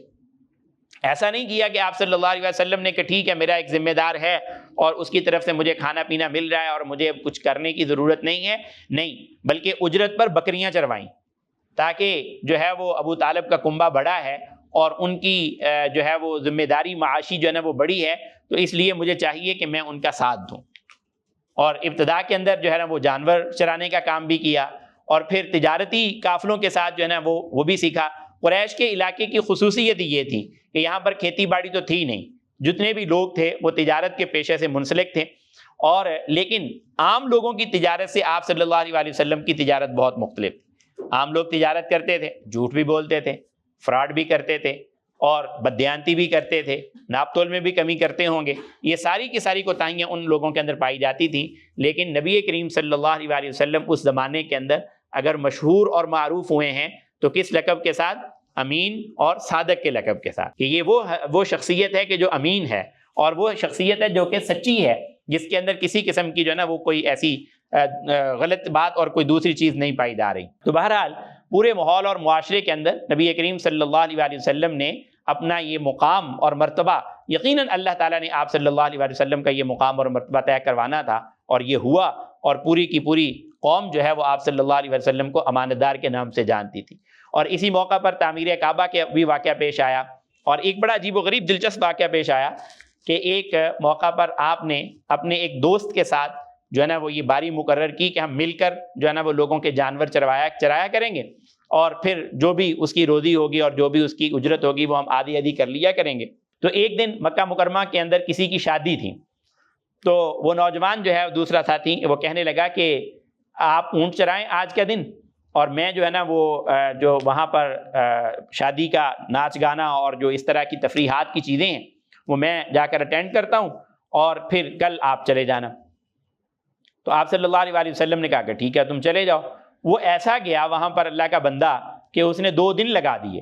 ایسا نہیں کیا کہ آپ صلی اللہ علیہ وسلم نے کہ ٹھیک ہے میرا ایک ذمہ دار ہے اور اس کی طرف سے مجھے کھانا پینا مل رہا ہے اور مجھے کچھ کرنے کی ضرورت نہیں ہے، نہیں، بلکہ اجرت پر بکریاں چروائیں تاکہ جو ہے وہ ابو طالب کا کنبہ بڑا ہے اور ان کی جو ہے وہ ذمہ داری معاشی جو ہے نا وہ بڑی ہے، تو اس لیے مجھے چاہیے کہ میں ان کا ساتھ دوں. اور ابتدا کے اندر جو ہے نا وہ جانور چرانے کا کام بھی کیا، اور پھر تجارتی قافلوں کے ساتھ جو ہے نا وہ بھی سیکھا۔ قریش کے علاقے کی خصوصیت یہ تھی کہ یہاں پر کھیتی باڑی تو تھی نہیں، جتنے بھی لوگ تھے وہ تجارت کے پیشے سے منسلک تھے، اور لیکن عام لوگوں کی تجارت سے آپ صلی اللہ علیہ وسلم کی تجارت بہت مختلف تھی۔ عام لوگ تجارت کرتے تھے، جھوٹ بھی بولتے تھے، فراڈ بھی کرتے تھے، اور بددیانتی بھی کرتے تھے، ناپ تول میں بھی کمی کرتے ہوں گے، یہ ساری کی ساری کوتاہیاں ان لوگوں کے اندر پائی جاتی تھیں۔ لیکن نبی کریم صلی اللہ علیہ وسلم اس زمانے کے اندر اگر مشہور اور معروف ہوئے ہیں تو کس لقب کے ساتھ؟ امین اور صادق کے لقب کے ساتھ، کہ یہ وہ شخصیت ہے کہ جو امین ہے، اور وہ شخصیت ہے جو کہ سچی ہے، جس کے اندر کسی قسم کی جو ہے نا وہ کوئی ایسی غلط بات اور کوئی دوسری چیز نہیں پائی جا رہی۔ تو بہرحال پورے ماحول اور معاشرے کے اندر نبی کریم صلی اللہ علیہ وسلم نے اپنا یہ مقام اور مرتبہ، یقیناً اللہ تعالیٰ نے آپ صلی اللہ علیہ وسلم کا یہ مقام اور مرتبہ طے کروانا تھا، اور یہ ہوا، اور پوری کی پوری قوم جو ہے وہ آپ صلی اللہ علیہ وسلم کو امانت دار کے نام سے جانتی تھی۔ اور اسی موقع پر تعمیر کعبہ کے بھی واقعہ پیش آیا، اور ایک بڑا عجیب و غریب دلچسپ واقعہ پیش آیا کہ ایک موقع پر آپ نے اپنے ایک دوست کے ساتھ جو ہے نا وہ یہ باری مقرر کی کہ ہم مل کر جو ہے نا وہ لوگوں کے جانور چرایا کریں گے، اور پھر جو بھی اس کی روزی ہوگی اور جو بھی اس کی اجرت ہوگی وہ ہم آدھی آدھی کر لیا کریں گے۔ تو ایک دن مکہ مکرمہ کے اندر کسی کی شادی تھی، تو وہ نوجوان جو ہے دوسرا ساتھی وہ کہنے لگا کہ آپ اونٹ چرائیں آج کا دن، اور میں جو ہے نا وہ جو وہاں پر شادی کا ناچ گانا اور جو اس طرح کی تفریحات کی چیزیں ہیں وہ میں جا کر اٹینڈ کرتا ہوں، اور پھر کل آپ چلے جانا۔ تو آپ صلی اللہ علیہ وسلم نے کہا کہ ٹھیک ہے تم چلے جاؤ۔ وہ ایسا گیا وہاں پر اللہ کا بندہ کہ اس نے 2 دن لگا دیے،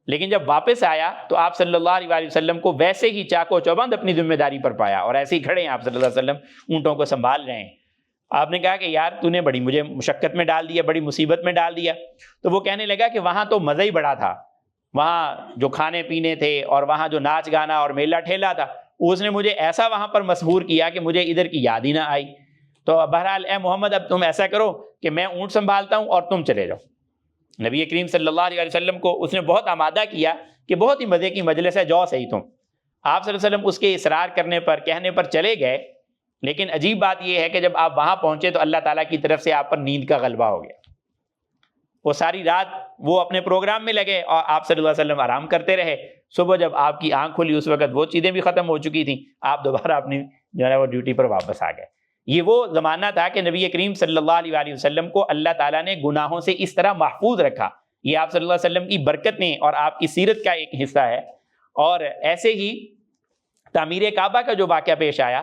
لیکن جب واپس آیا تو آپ صلی اللہ علیہ وسلم کو ویسے ہی چاقو چوبند اپنی ذمہ داری پر پایا، اور ایسے ہی کھڑے ہیں آپ صلی اللہ علیہ وسلم اونٹوں کو سنبھال رہے ہیں۔ آپ نے کہا کہ یار تو نے بڑی مجھے مشقت میں ڈال دیا، بڑی مصیبت میں ڈال دیا۔ تو وہ کہنے لگا کہ وہاں تو مزہ ہی بڑا تھا، وہاں جو کھانے پینے تھے اور وہاں جو ناچ گانا اور میلہ ٹھیلا تھا، اس نے مجھے ایسا وہاں پر مسحور کیا کہ مجھے ادھر کی یاد ہی نہ آئی۔ تو بہرحال اے محمد اب تم ایسا کرو کہ میں اونٹ سنبھالتا ہوں اور تم چلے جاؤ۔ نبی کریم صلی اللہ علیہ وسلم کو اس نے بہت آمادہ کیا کہ بہت ہی مزے کی مجلس ہے، جاؤ صحیح تم۔ آپ صلی اللہ علیہ وسلم اس کے اصرار کرنے پر کہنے پر چلے گئے، لیکن عجیب بات یہ ہے کہ جب آپ وہاں پہنچے تو اللہ تعالیٰ کی طرف سے آپ پر نیند کا غلبہ ہو گیا۔ وہ ساری رات وہ اپنے پروگرام میں لگے اور آپ صلی اللہ علیہ وسلم آرام کرتے رہے۔ صبح جب آپ کی آنکھ کھلی اس وقت وہ چیزیں بھی ختم ہو چکی تھیں، آپ دوبارہ اپنی جو ہے وہ ڈیوٹی پر واپس آ گئے۔ یہ وہ زمانہ تھا کہ نبی کریم صلی اللہ علیہ وسلم کو اللہ تعالیٰ نے گناہوں سے اس طرح محفوظ رکھا۔ یہ آپ صلی اللہ علیہ وسلم کی برکتیں اور آپ کی سیرت کا ایک حصہ ہے۔ اور ایسے ہی تعمیر کعبہ کا جو واقعہ پیش آیا،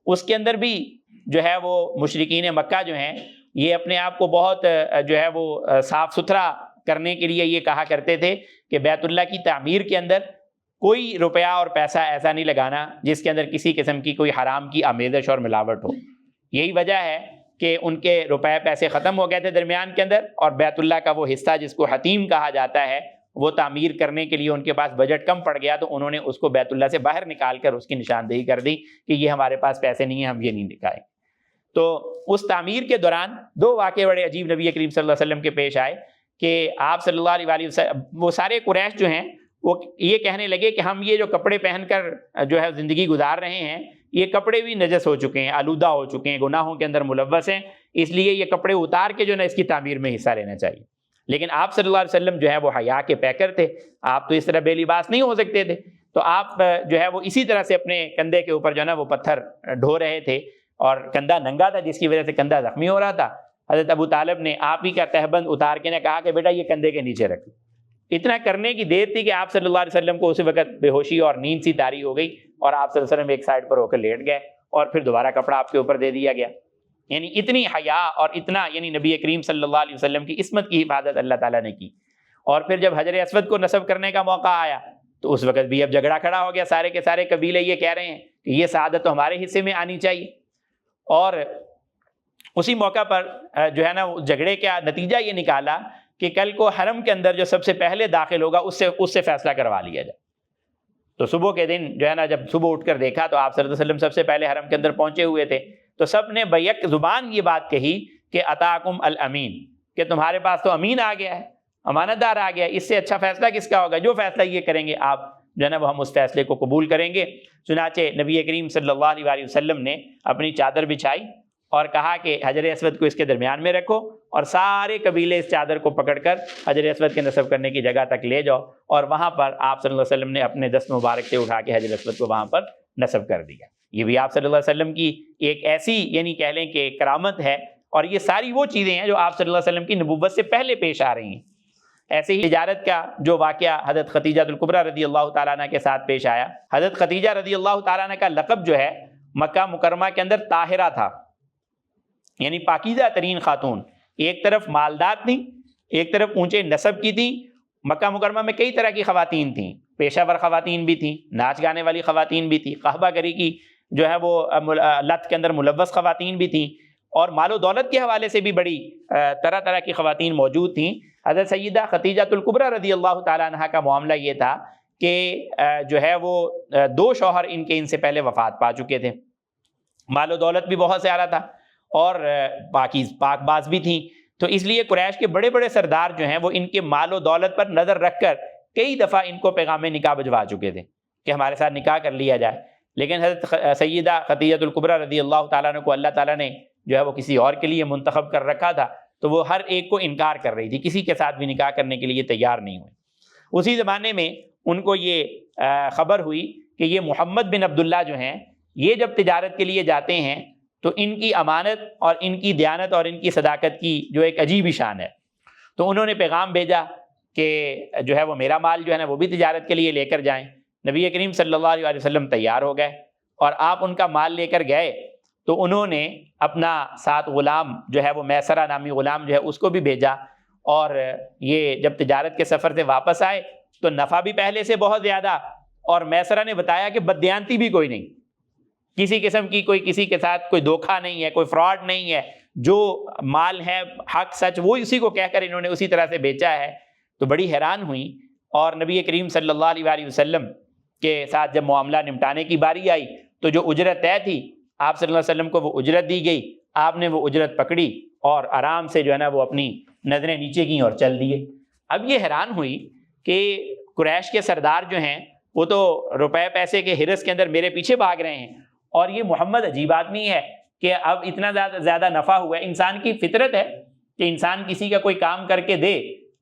اس کے اندر بھی جو ہے وہ مشرکین مکہ جو ہیں یہ اپنے آپ کو بہت جو ہے وہ صاف ستھرا کرنے کے لیے یہ کہا کرتے تھے کہ بیت اللہ کی تعمیر کے اندر کوئی روپیہ اور پیسہ ایسا نہیں لگانا جس کے اندر کسی قسم کی کوئی حرام کی آمیزش اور ملاوٹ ہو۔ یہی وجہ ہے کہ ان کے روپے پیسے ختم ہو گئے تھے درمیان کے اندر، اور بیت اللہ کا وہ حصہ جس کو حتیم کہا جاتا ہے وہ تعمیر کرنے کے لیے ان کے پاس بجٹ کم پڑ گیا، تو انہوں نے اس کو بیت اللہ سے باہر نکال کر اس کی نشاندہی کر دی کہ یہ ہمارے پاس پیسے نہیں ہیں، ہم یہ نہیں دکھائیں۔ تو اس تعمیر کے دوران 2 واقعے بڑے عجیب نبی کریم صلی اللہ علیہ وسلم کے پیش آئے کہ آپ صلی اللہ علیہ وسلم وہ سارے قریش جو ہیں وہ یہ کہنے لگے کہ ہم یہ جو کپڑے پہن کر جو ہے زندگی گزار رہے ہیں، یہ کپڑے بھی نجس ہو چکے ہیں، آلودہ ہو چکے ہیں، گناہوں کے اندر ملوث ہیں، اس لیے یہ کپڑے اتار کے جو ہے اس کی تعمیر میں حصہ لینا چاہیے۔ لیکن آپ صلی اللہ علیہ وسلم جو ہے وہ حیا کے پیکر تھے، آپ تو اس طرح بے لباس نہیں ہو سکتے تھے، تو آپ جو ہے وہ اسی طرح سے اپنے کندھے کے اوپر جو ہے نا وہ پتھر ڈھو رہے تھے، اور کندھا ننگا تھا جس کی وجہ سے کندھا زخمی ہو رہا تھا۔ حضرت ابو طالب نے آپ ہی کا تہبند اتار کے نے کہا کہ بیٹا یہ کندھے کے نیچے رکھ۔ اتنا کرنے کی دیر تھی کہ آپ صلی اللہ علیہ وسلم کو اسی وقت بے ہوشی اور نیند سی طاری ہو گئی، اور آپ صلی اللہ علیہ وسلم ایک سائڈ پر ہو کر لیٹ گئے، اور پھر دوبارہ کپڑا آپ کے اوپر دے دیا گیا۔ یعنی اتنی حیا اور اتنا یعنی نبی کریم صلی اللہ علیہ وسلم کی عصمت کی حفاظت اللہ تعالیٰ نے کی۔ اور پھر جب حجر اسود کو نصب کرنے کا موقع آیا تو اس وقت بھی اب جھگڑا کھڑا ہو گیا، سارے کے سارے قبیلے یہ کہہ رہے ہیں کہ یہ سعادت تو ہمارے حصے میں آنی چاہیے۔ اور اسی موقع پر جو ہے نا جھگڑے کا نتیجہ یہ نکالا کہ کل کو حرم کے اندر جو سب سے پہلے داخل ہوگا اس سے فیصلہ کروا لیا جائے۔ تو صبح کے دن جو ہے نا جب صبح اٹھ کر دیکھا تو آپ صلی اللہ علیہ وسلم سب سے پہلے حرم کے اندر پہنچے ہوئے تھے، تو سب نے بیک زبان یہ بات کہی کہ اتاکم الامین، کہ تمہارے پاس تو امین آ گیا ہے، امانت دار آ گیا، اس سے اچھا فیصلہ کس کا ہوگا؟ جو فیصلہ یہ کریں گے آپ جو ہے نا وہ ہم اس فیصلے کو قبول کریں گے۔ چنانچہ نبی کریم صلی اللہ علیہ وسلم نے اپنی چادر بچھائی اور کہا کہ حجر اسود کو اس کے درمیان میں رکھو اور سارے قبیلے اس چادر کو پکڑ کر حجر اسود کے نصب کرنے کی جگہ تک لے جاؤ، اور وہاں پر آپ صلی اللہ علیہ وسلم نے اپنے دست مبارک سے اٹھا کے حجر اسود کو وہاں پر نصب کر دیا۔ یہ بھی آپ صلی اللہ علیہ وسلم کی ایک ایسی یعنی کہہ لیں کہ کرامت ہے، اور یہ ساری وہ چیزیں ہیں جو آپ صلی اللہ علیہ وسلم کی نبوت سے پہلے پیش آ رہی ہیں۔ ایسے ہی تجارت کا جو واقعہ حضرت خدیجہ الکبریٰ رضی اللہ تعالیٰ عنہ کے ساتھ پیش آیا، حضرت خدیجہ رضی اللہ تعالیٰ عنہ کا لقب جو ہے مکہ مکرمہ کے اندر طاہرہ تھا، یعنی پاکیزہ ترین خاتون۔ ایک طرف مالدار تھیں، ایک طرف اونچے نسب کی تھیں۔ مکہ مکرمہ میں کئی طرح کی خواتین تھیں، پیشہ ور خواتین بھی تھیں، ناچ گانے والی خواتین بھی تھیں، قہبہ گری کی جو ہے وہ لت کے اندر ملوث خواتین بھی تھیں، اور مال و دولت کے حوالے سے بھی بڑی طرح طرح کی خواتین موجود تھیں۔ حضرت سیدہ خدیجہ الکبریٰ رضی اللہ تعالیٰ عنہا کا معاملہ یہ تھا کہ جو ہے وہ 2 شوہر ان سے پہلے وفات پا چکے تھے، مال و دولت بھی بہت زیادہ تھا، اور پاک باز بھی تھیں، تو اس لیے قریش کے بڑے بڑے سردار جو ہیں وہ ان کے مال و دولت پر نظر رکھ کر کئی دفعہ ان کو پیغام نکاح بھجوا چکے تھے کہ ہمارے ساتھ نکاح کر لیا جائے، لیکن حضرت سیدہ خدیجہ الکبریٰ رضی اللہ تعالیٰ عنہ کو اللہ تعالیٰ نے جو ہے وہ کسی اور کے لیے منتخب کر رکھا تھا، تو وہ ہر ایک کو انکار کر رہی تھی، کسی کے ساتھ بھی نکاح کرنے کے لیے تیار نہیں ہوئی۔ اسی زمانے میں ان کو یہ خبر ہوئی کہ یہ محمد بن عبداللہ جو ہیں یہ جب تجارت کے لیے جاتے ہیں تو ان کی امانت اور ان کی دیانت اور ان کی صداقت کی جو ایک عجیب شان ہے، تو انہوں نے پیغام بھیجا کہ جو ہے وہ میرا مال جو ہے نا وہ بھی تجارت کے لیے لے کر جائیں۔ نبی کریم صلی اللہ علیہ وسلم تیار ہو گئے اور آپ ان کا مال لے کر گئے، تو انہوں نے اپنا ساتھ غلام جو ہے وہ میسرہ نامی غلام جو ہے اس کو بھی بھیجا، اور یہ جب تجارت کے سفر سے واپس آئے تو نفع بھی پہلے سے بہت زیادہ، اور میسرہ نے بتایا کہ بددیانتی بھی کوئی نہیں، کسی قسم کی کسی کے ساتھ کوئی دھوکہ نہیں ہے، کوئی فراڈ نہیں ہے، جو مال ہے حق سچ وہ اسی کو کہہ کر انہوں نے اسی طرح سے بیچا ہے۔ تو بڑی حیران ہوئی، اور نبی کریم صلی اللہ علیہ وسلم کے ساتھ جب معاملہ نمٹانے کی باری آئی تو جو اجرت طے تھی آپ صلی اللہ علیہ وسلم کو وہ اجرت دی گئی، آپ نے وہ اجرت پکڑی اور آرام سے جو ہے نا وہ اپنی نظریں نیچے کیں اور چل دیے۔ اب یہ حیران ہوئی کہ قریش کے سردار جو ہیں وہ تو روپے پیسے کے ہرس کے اندر میرے پیچھے بھاگ رہے ہیں، اور یہ محمد عجیب آدمی ہے کہ اب اتنا زیادہ نفع ہوا ہے۔ انسان کی فطرت ہے کہ انسان کسی کا کوئی کام کر کے دے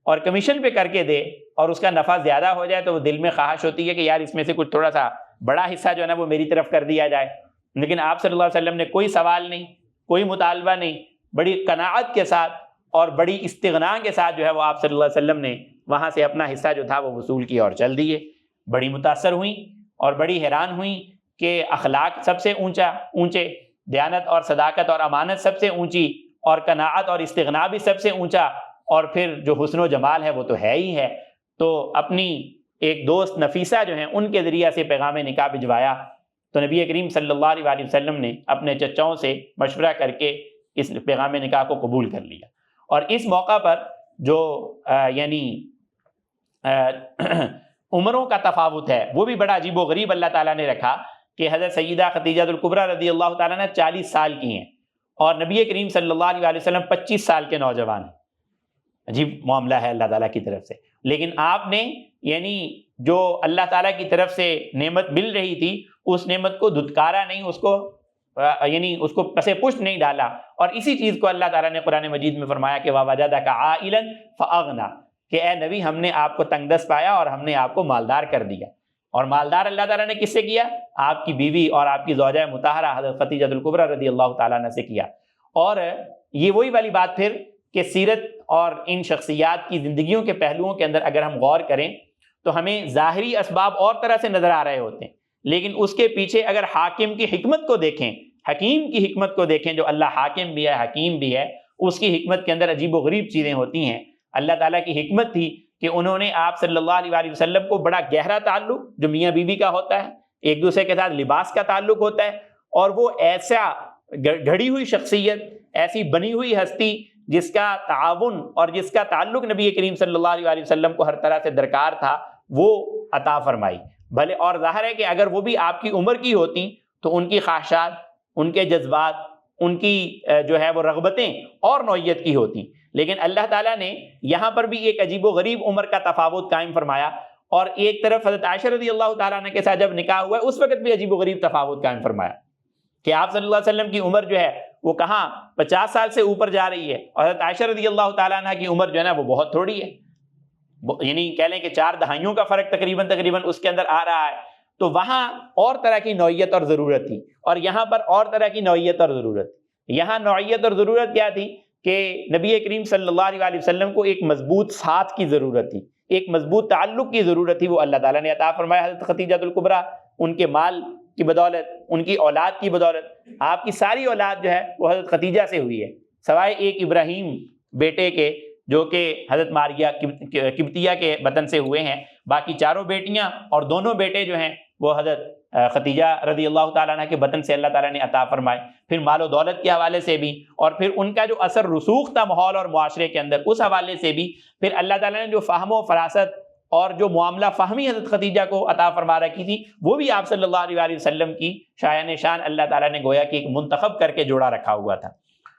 اور کمیشن پہ کر کے دے اور اس کا نفع زیادہ ہو جائے تو وہ دل میں خواہش ہوتی ہے کہ یار اس میں سے کچھ تھوڑا سا بڑا حصہ جو ہے نا وہ میری طرف کر دیا جائے، لیکن آپ صلی اللہ علیہ وسلم نے کوئی سوال نہیں، کوئی مطالبہ نہیں، بڑی قناعت کے ساتھ اور بڑی استغنا کے ساتھ جو ہے وہ آپ صلی اللہ علیہ وسلم نے وہاں سے اپنا حصہ جو تھا وہ وصول کیا اور چل دیے۔ بڑی متاثر ہوئیں اور بڑی حیران ہوئیں کہ اخلاق سب سے اونچے، دیانت اور صداقت اور امانت سب سے اونچی، اور قناعت اور استغنا بھی سب سے اونچا، اور پھر جو حسن و جمال ہے وہ تو ہے ہی ہے۔ تو اپنی ایک دوست نفیسہ جو ہیں ان کے ذریعہ سے پیغام نکاح بھجوایا، تو نبی کریم صلی اللہ علیہ وسلم نے اپنے چچاؤں سے مشورہ کر کے اس پیغام نکاح کو قبول کر لیا۔ اور اس موقع پر جو یعنی عمروں کا تفاوت ہے وہ بھی بڑا عجیب و غریب اللہ تعالیٰ نے رکھا کہ حضرت سیدہ خدیجہ الکبریٰ رضی اللہ تعالیٰ نے 40 سال کی ہیں اور نبی کریم صلی اللہ علیہ وسلم 25 سال کے نوجوان ہیں۔ عجیب معاملہ ہے اللہ تعالیٰ کی طرف سے، لیکن آپ نے یعنی جو اللہ تعالیٰ کی طرف سے نعمت مل رہی تھی اس نعمت کو دھتکارا نہیں، اس کو پس پشت نہیں ڈالا، اور اسی چیز کو اللہ تعالیٰ نے قرآن مجید میں فرمایا کہ وَوَجَدَكَ عَائِلًا فَأَغْنَا، کہ اے نبی ہم نے آپ کو تنگ دست پایا اور ہم نے آپ کو مالدار کر دیا۔ اور مالدار اللہ تعالیٰ نے کس سے کیا؟ آپ کی بیوی اور آپ کی زوجہ مطہرہ حضرت خدیجہ الکبریٰ رضی اللہ تعالیٰ عنہ سے کیا۔ اور یہ وہی والی بات پھر کہ سیرت اور ان شخصیات کی زندگیوں کے پہلوؤں کے اندر اگر ہم غور کریں تو ہمیں ظاہری اسباب اور طرح سے نظر آ رہے ہوتے ہیں، لیکن اس کے پیچھے اگر حاکم کی حکمت کو دیکھیں، حکیم کی حکمت کو دیکھیں، جو اللہ حاکم بھی ہے حکیم بھی ہے، اس کی حکمت کے اندر عجیب و غریب چیزیں ہوتی ہیں۔ اللہ تعالیٰ کی حکمت تھی کہ انہوں نے آپ صلی اللہ علیہ وسلم کو بڑا گہرا تعلق جو میاں بیوی کا ہوتا ہے، ایک دوسرے کے ساتھ لباس کا تعلق ہوتا ہے، اور وہ ایسا گھڑی ہوئی شخصیت، ایسی بنی ہوئی ہستی جس کا تعاون اور جس کا تعلق نبی کریم صلی اللہ علیہ وسلم کو ہر طرح سے درکار تھا وہ عطا فرمائی۔ بھلے اور ظاہر ہے کہ اگر وہ بھی آپ کی عمر کی ہوتی تو ان کی خواہشات، ان کے جذبات، ان کی جو ہے وہ رغبتیں اور نوعیت کی ہوتی، لیکن اللہ تعالیٰ نے یہاں پر بھی ایک عجیب و غریب عمر کا تفاوت قائم فرمایا، اور ایک طرف حضرت عائشہ رضی اللہ تعالیٰ عنہ کے ساتھ جب نکاح ہوا ہے اس وقت بھی عجیب و غریب تفاوت قائم فرمایا کہ آپ صلی اللہ علیہ وسلم کی عمر جو ہے وہ کہاں 50 سال سے اوپر جا رہی ہے، اور حضرت عائشہ رضی اللہ تعالیٰ عنہ کی عمر جو ہے نا وہ بہت تھوڑی ہے، یعنی کہہ لیں کہ 4 دہائیوں کا فرق تقریباً اس کے اندر آ رہا ہے۔ تو وہاں اور طرح کی نوعیت اور ضرورت تھی، اور یہاں پر اور طرح کی نوعیت اور ضرورت تھی۔ یہاں نوعیت اور ضرورت کیا تھی کہ نبی کریم صلی اللہ علیہ وسلم کو ایک مضبوط ساتھ کی ضرورت تھی، ایک مضبوط تعلق کی ضرورت تھی، وہ اللہ تعالیٰ نے عطا فرمایا حضرت خدیجہ الکبریٰ، ان کے مال کی بدولت، ان کی اولاد کی بدولت۔ آپ کی ساری اولاد جو ہے وہ حضرت خدیجہ سے ہوئی ہے، سوائے ایک ابراہیم بیٹے کے جو کہ حضرت ماریہ قبطیہ کے بطن سے ہوئے ہیں، باقی چاروں بیٹیاں اور دونوں بیٹے جو ہیں وہ حضرت خدیجہ رضی اللہ تعالیٰ عنہ کے بطن سے اللہ تعالیٰ نے عطا فرمائے۔ پھر مال و دولت کے حوالے سے بھی، اور پھر ان کا جو اثر رسوخ تھا ماحول اور معاشرے کے اندر، اس حوالے سے بھی، پھر اللہ تعالیٰ نے جو فہم و فراست اور جو معاملہ فہمی حضرت خدیجہ کو عطا فرما رکھی تھی، وہ بھی آپ صلی اللہ علیہ وسلم کی شایان شان اللہ تعالیٰ نے گویا کہ ایک منتخب کر کے جوڑا رکھا ہوا تھا۔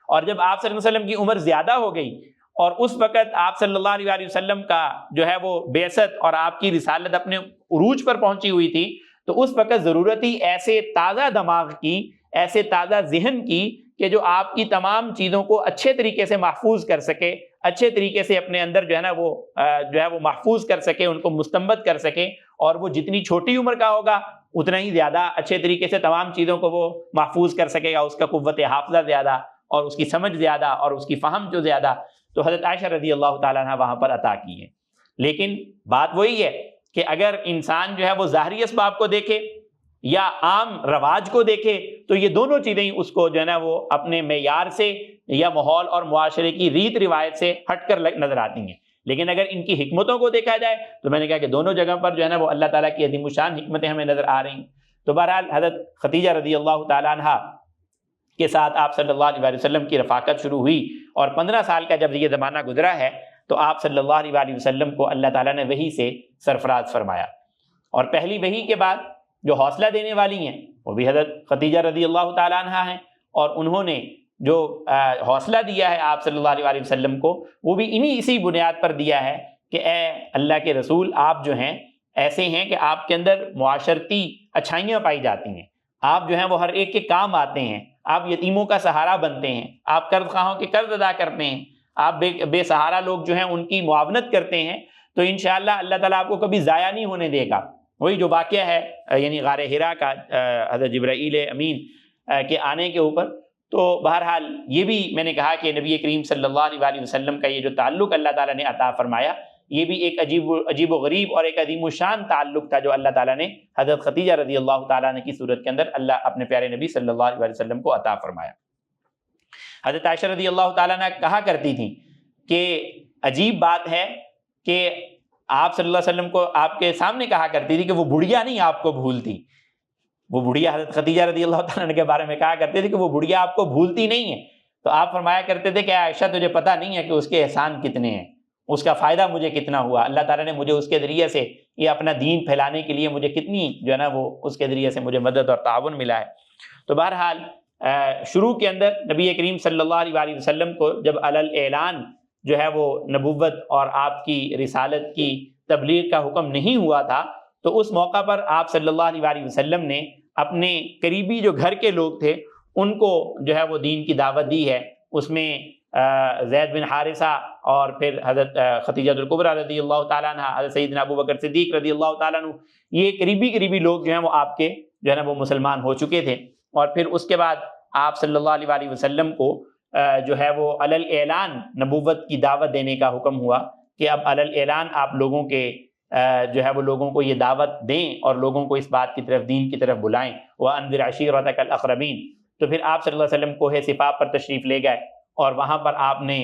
اور جب آپ صلی اللہ علیہ وسلم کی عمر زیادہ ہو گئی اور اس وقت آپ صلی اللہ علیہ وسلم کا جو ہے وہ بعثت اور آپ کی رسالت اپنے عروج پر پہنچی ہوئی تھی، تو اس وقت ضرورت ہی ایسے تازہ دماغ کی، ایسے تازہ ذہن کی کہ جو آپ کی تمام چیزوں کو اچھے طریقے سے محفوظ کر سکے، اچھے طریقے سے اپنے اندر جو ہے نا وہ محفوظ کر سکے، ان کو مستنبت کر سکے، اور وہ جتنی چھوٹی عمر کا ہوگا اتنا ہی زیادہ اچھے طریقے سے تمام چیزوں کو وہ محفوظ کر سکے گا، اس کا قوت حافظہ زیادہ اور اس کی سمجھ زیادہ اور اس کی فہم جو زیادہ، تو حضرت عائشہ رضی اللہ تعالیٰ عنہ وہاں پر عطا کی ہے۔ لیکن بات وہی ہے کہ اگر انسان جو ہے وہ ظاہری اسباب کو دیکھے یا عام رواج کو دیکھے، تو یہ دونوں چیزیں ہی اس کو جو ہے نا وہ اپنے معیار سے یا ماحول اور معاشرے کی ریت روایت سے ہٹ کر نظر آتی ہیں۔ لیکن اگر ان کی حکمتوں کو دیکھا جائے تو میں نے کہا کہ دونوں جگہ پر جو ہے نا وہ اللہ تعالیٰ کی عظیم الشان حکمتیں ہمیں نظر آ رہی ہیں۔ تو بہرحال حضرت خدیجہ رضی اللہ تعالیٰ عنہ کے ساتھ آپ صلی اللہ علیہ وسلم کی رفاقت شروع ہوئی، اور 15 سال کا جب یہ زمانہ گزرا ہے تو آپ صلی اللہ علیہ وسلم کو اللہ تعالیٰ نے وحی سے سرفراز فرمایا، اور پہلی وحی کے بعد جو حوصلہ دینے والی ہیں وہ بھی حضرت خدیجہ رضی اللہ تعالیٰ عنہ ہیں، اور انہوں نے جو حوصلہ دیا ہے آپ صلی اللہ علیہ وسلم کو، وہ بھی اسی بنیاد پر دیا ہے کہ اے اللہ کے رسول، آپ جو ہیں ایسے ہیں کہ آپ کے اندر معاشرتی اچھائیاں پائی جاتی ہیں، آپ جو ہیں وہ ہر ایک کے کام آتے ہیں، آپ یتیموں کا سہارا بنتے ہیں، آپ قرض خواہوں کے قرض ادا کرتے ہیں، آپ بے سہارا لوگ جو ہیں ان کی معاونت کرتے ہیں، تو انشاءاللہ اللہ تعالیٰ آپ کو کبھی ضائع نہیں ہونے دے گا۔ وہی جو واقعہ ہے یعنی غار حرا کا حضرت جبرائیل امین کے آنے کے اوپر، تو بہرحال یہ بھی میں نے کہا کہ نبی کریم صلی اللہ علیہ وسلم کا یہ جو تعلق اللہ تعالیٰ نے عطا فرمایا، یہ بھی ایک عجیب و غریب اور ایک عظیم الشان تعلق تھا جو اللہ تعالیٰ نے حضرت خدیجہ رضی اللہ تعالیٰ عنہ کی صورت کے اندر اللہ اپنے پیارے نبی صلی اللہ علیہ وسلم کو عطا فرمایا۔ حضرت عائشہ رضی اللہ تعالیٰ عنہ کہا کرتی تھیں کہ عجیب بات ہے کہ آپ صلی اللہ علیہ وسلم کو آپ کے سامنے کہا کرتی تھی کہ وہ بڑھیا نہیں آپ کو بھولتی، وہ بڑھیا حضرت خدیجہ رضی اللہ تعالیٰ عنہ کے بارے میں کہا کرتے تھے کہ وہ بڑھیا آپ کو بھولتی نہیں ہے، تو آپ فرمایا کرتے تھے کہ عائشہ تجھے پتہ نہیں ہے کہ اس کے احسان کتنے ہیں، اس کا فائدہ مجھے کتنا ہوا، اللہ تعالیٰ نے مجھے اس کے ذریعے سے یہ اپنا دین پھیلانے کے لیے مجھے کتنی جو ہے نا وہ اس کے ذریعے سے مجھے مدد اور تعاون ملا ہے۔ تو بہرحال شروع کے اندر نبی کریم صلی اللہ علیہ وسلم کو جب اعلان جو ہے وہ نبوت اور آپ کی رسالت کی تبلیغ کا حکم نہیں ہوا تھا، تو اس موقع پر آپ صلی اللہ علیہ وسلم نے اپنے قریبی جو گھر کے لوگ تھے ان کو جو ہے وہ دین کی دعوت دی ہے۔ اس میں زید بن حارثہ اور پھر حضرت خدیجہ الکبریٰ رضی اللہ تعالیٰ عنہ، حضرت سیدنا ابو بکر صدیق رضی اللہ تعالیٰ عنہ، یہ قریبی لوگ جو ہیں وہ آپ کے جو ہے نا وہ مسلمان ہو چکے تھے۔ اور پھر اس کے بعد آپ صلی اللہ علیہ وسلم کو جو ہے وہ علل اعلان نبوت کی دعوت دینے کا حکم ہوا کہ اب علل اعلان آپ لوگوں کے جو ہے وہ لوگوں کو یہ دعوت دیں اور لوگوں کو اس بات کی طرف، دین کی طرف بلائیں۔ وَأَنذِرْ عَشِيرَتَكَ الْأَقْرَبِينَ۔ تو پھر آپ صلی اللہ علیہ وسلم کوہ صفا پر تشریف لے گئے، اور وہاں پر آپ نے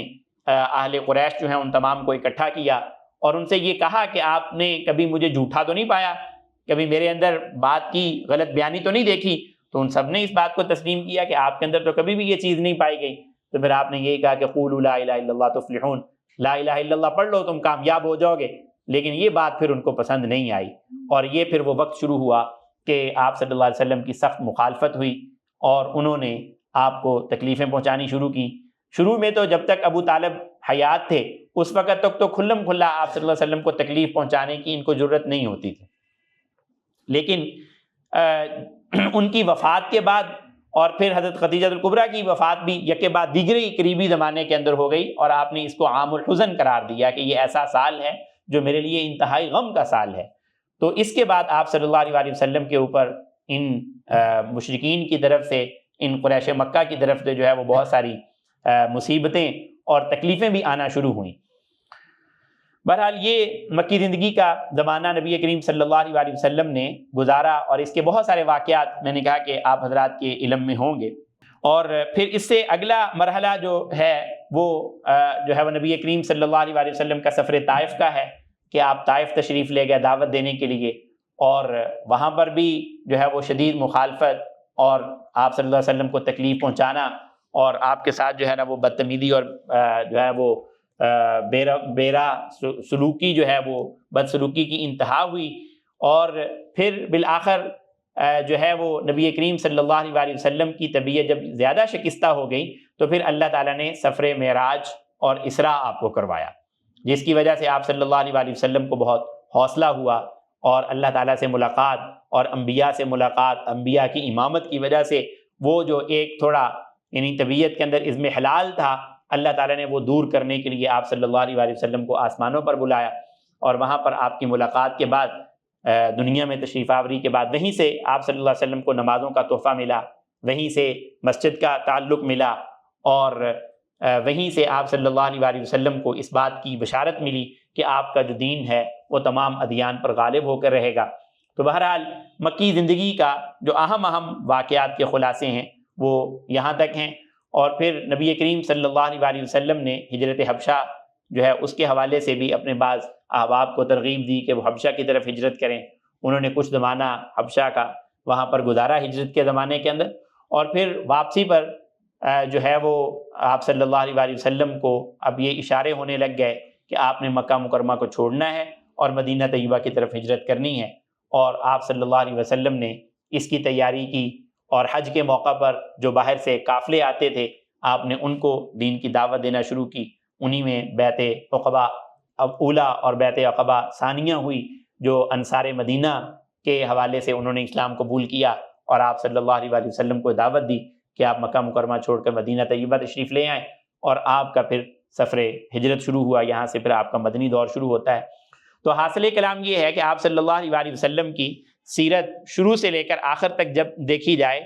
اہل قریش جو ہیں ان تمام کو اکٹھا کیا اور ان سے یہ کہا کہ آپ نے کبھی مجھے جھوٹا تو نہیں پایا، کبھی میرے اندر بات کی غلط بیانی تو نہیں دیکھی؟ تو ان سب نے اس بات کو تسلیم کیا کہ آپ کے اندر تو کبھی بھی یہ چیز نہیں پائی گئی۔ تو پھر آپ نے یہی کہا کہ قولوا لا الہ الا اللہ تفلحون، لا الہ الا اللہ پڑھ لو تم کامیاب ہو جاؤ گے۔ لیکن یہ بات پھر ان کو پسند نہیں آئی، اور یہ پھر وہ وقت شروع ہوا کہ آپ صلی اللہ علیہ وسلم کی سخت مخالفت ہوئی اور انہوں نے آپ کو تکلیفیں پہنچانی شروع کی۔ شروع میں تو جب تک ابو طالب حیات تھے اس وقت تک تو کھلم کھلا آپ صلی اللہ علیہ وسلم کو تکلیف پہنچانے کی ان کو ضرورت نہیں ہوتی تھی، لیکن ان کی وفات کے بعد اور پھر حضرت خدیجہ الکبریٰ کی وفات بھی یکے بعد دیگری قریبی زمانے کے اندر ہو گئی، اور آپ نے اس کو عام الحزن قرار دیا کہ یہ ایسا سال ہے جو میرے لیے انتہائی غم کا سال ہے۔ تو اس کے بعد آپ صلی اللہ علیہ وسلم کے اوپر ان مشرکین کی طرف سے، ان قریش مکہ کی طرف سے جو ہے وہ بہت ساری مصیبتیں اور تکلیفیں بھی آنا شروع ہوئیں۔ بہرحال یہ مکی زندگی کا زمانہ نبی کریم صلی اللہ علیہ وسلم نے گزارا، اور اس کے بہت سارے واقعات میں نے کہا کہ آپ حضرات کے علم میں ہوں گے۔ اور پھر اس سے اگلا مرحلہ جو ہے وہ نبی کریم صلی اللہ علیہ وسلم کا سفر طائف کا ہے کہ آپ طائف تشریف لے گئے دعوت دینے کے لیے، اور وہاں پر بھی جو ہے وہ شدید مخالفت اور آپ صلی اللہ علیہ وسلم کو تکلیف پہنچانا، اور آپ کے ساتھ جو ہے نا وہ بدتمیزی اور جو ہے وہ بیرا سلوکی جو ہے وہ بدسلوکی کی انتہا ہوئی۔ اور پھر بالآخر جو ہے وہ نبی کریم صلی اللہ علیہ وسلم کی طبیعت جب زیادہ شکستہ ہو گئی تو پھر اللہ تعالیٰ نے سفر معراج اور اسراء آپ کو کروایا، جس کی وجہ سے آپ صلی اللہ علیہ وسلم کو بہت حوصلہ ہوا، اور اللہ تعالیٰ سے ملاقات اور انبیاء سے ملاقات، انبیاء کی امامت کی وجہ سے وہ جو ایک تھوڑا یعنی طبیعت کے اندر عزم حلال تھا، اللہ تعالیٰ نے وہ دور کرنے کے لیے آپ صلی اللہ علیہ وسلم کو آسمانوں پر بلایا، اور وہاں پر آپ کی ملاقات کے بعد دنیا میں تشریف آوری کے بعد وہیں سے آپ صلی اللہ علیہ وسلم کو نمازوں کا تحفہ ملا، وہیں سے مسجد کا تعلق ملا، اور وہیں سے آپ صلی اللہ علیہ وسلم کو اس بات کی بشارت ملی کہ آپ کا جو دین ہے وہ تمام ادیان پر غالب ہو کر رہے گا۔ تو بہرحال مکی زندگی کا جو اہم واقعات کے خلاصے ہیں وہ یہاں تک ہیں۔ اور پھر نبی کریم صلی اللہ علیہ وسلم نے ہجرت حبشہ جو ہے اس کے حوالے سے بھی اپنے بعض احباب کو ترغیب دی کہ وہ حبشہ کی طرف ہجرت کریں۔ انہوں نے کچھ زمانہ حبشہ کا وہاں پر گزارا ہجرت کے زمانے کے اندر، اور پھر واپسی پر جو ہے وہ آپ صلی اللہ علیہ وسلم کو اب یہ اشارے ہونے لگ گئے کہ آپ نے مکہ مکرمہ کو چھوڑنا ہے اور مدینہ طیبہ کی طرف ہجرت کرنی ہے، اور آپ صلی اللہ علیہ وسلم نے اس کی تیاری کی، اور حج کے موقع پر جو باہر سے قافلے آتے تھے آپ نے ان کو دین کی دعوت دینا شروع کی۔ انہی میں بیعت عقبہ اولیٰ اور بیعت عقبہ ثانیہ ہوئی، جو انصار مدینہ کے حوالے سے انہوں نے اسلام قبول کیا، اور آپ صلی اللہ علیہ وسلم کو دعوت دی کہ آپ مکہ مکرمہ چھوڑ کر مدینہ طیبہ تشریف لے آئیں، اور آپ کا پھر سفر ہجرت شروع ہوا، یہاں سے پھر آپ کا مدنی دور شروع ہوتا ہے۔ تو حاصل کلام یہ ہے کہ آپ صلی اللہ علیہ وسلم کی سیرت شروع سے لے کر آخر تک جب دیکھی جائے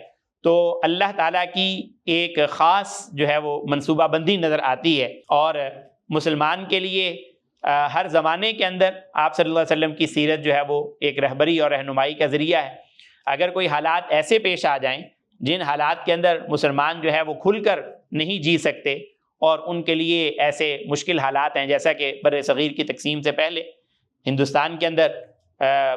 تو اللہ تعالیٰ کی ایک خاص جو ہے وہ منصوبہ بندی نظر آتی ہے، اور مسلمان کے لیے ہر زمانے کے اندر آپ صلی اللہ علیہ وسلم کی سیرت جو ہے وہ ایک رہبری اور رہنمائی کا ذریعہ ہے۔ اگر کوئی حالات ایسے پیش آ جائیں جن حالات کے اندر مسلمان جو ہے وہ کھل کر نہیں جی سکتے، اور ان کے لیے ایسے مشکل حالات ہیں جیسا کہ بر صغیر کی تقسیم سے پہلے ہندوستان کے اندر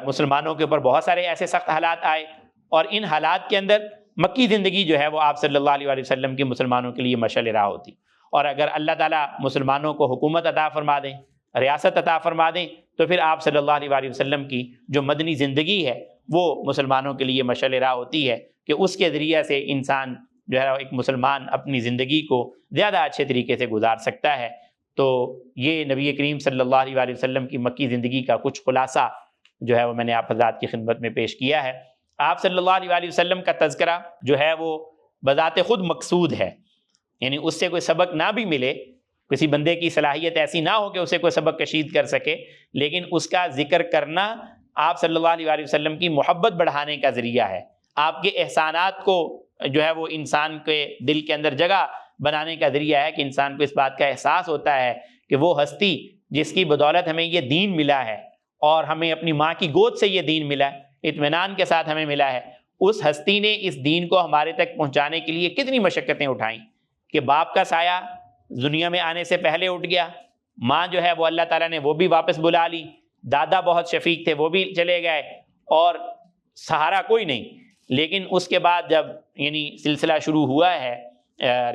مسلمانوں کے اوپر بہت سارے ایسے سخت حالات آئے، اور ان حالات کے اندر مکی زندگی جو ہے وہ آپ صلی اللہ علیہ وسلم کی مسلمانوں کے لیے مشعل راہ ہوتی، اور اگر اللہ تعالیٰ مسلمانوں کو حکومت عطا فرما دیں، ریاست عطا فرما دیں، تو پھر آپ صلی اللہ علیہ وسلم کی جو مدنی زندگی ہے وہ مسلمانوں کے لیے مشعل راہ ہوتی ہے کہ اس کے ذریعے سے انسان جو ہے ایک مسلمان اپنی زندگی کو زیادہ اچھے طریقے سے گزار سکتا ہے۔ تو یہ نبی کریم صلی اللہ علیہ وسلم کی مکی زندگی کا کچھ خلاصہ جو ہے وہ میں نے آپ حضرات کی خدمت میں پیش کیا ہے۔ آپ صلی اللہ علیہ وسلم کا تذکرہ جو ہے وہ بذات خود مقصود ہے، یعنی اس سے کوئی سبق نہ بھی ملے، کسی بندے کی صلاحیت ایسی نہ ہو کہ اسے کوئی سبق کشید کر سکے، لیکن اس کا ذکر کرنا آپ صلی اللہ علیہ وسلم کی محبت بڑھانے کا ذریعہ ہے، آپ کے احسانات کو جو ہے وہ انسان کے دل کے اندر جگہ بنانے کا ذریعہ ہے کہ انسان کو اس بات کا احساس ہوتا ہے کہ وہ ہستی جس کی بدولت ہمیں یہ دین ملا ہے، اور ہمیں اپنی ماں کی گود سے یہ دین ملا، اطمینان کے ساتھ ہمیں ملا ہے، اس ہستی نے اس دین کو ہمارے تک پہنچانے کے لیے کتنی مشقتیں اٹھائیں کہ باپ کا سایہ دنیا میں آنے سے پہلے اٹھ گیا، ماں جو ہے وہ اللہ تعالیٰ نے وہ بھی واپس بلا لی، دادا بہت شفیق تھے وہ بھی چلے گئے، اور سہارا کوئی نہیں۔ لیکن اس کے بعد جب یعنی سلسلہ شروع ہوا ہے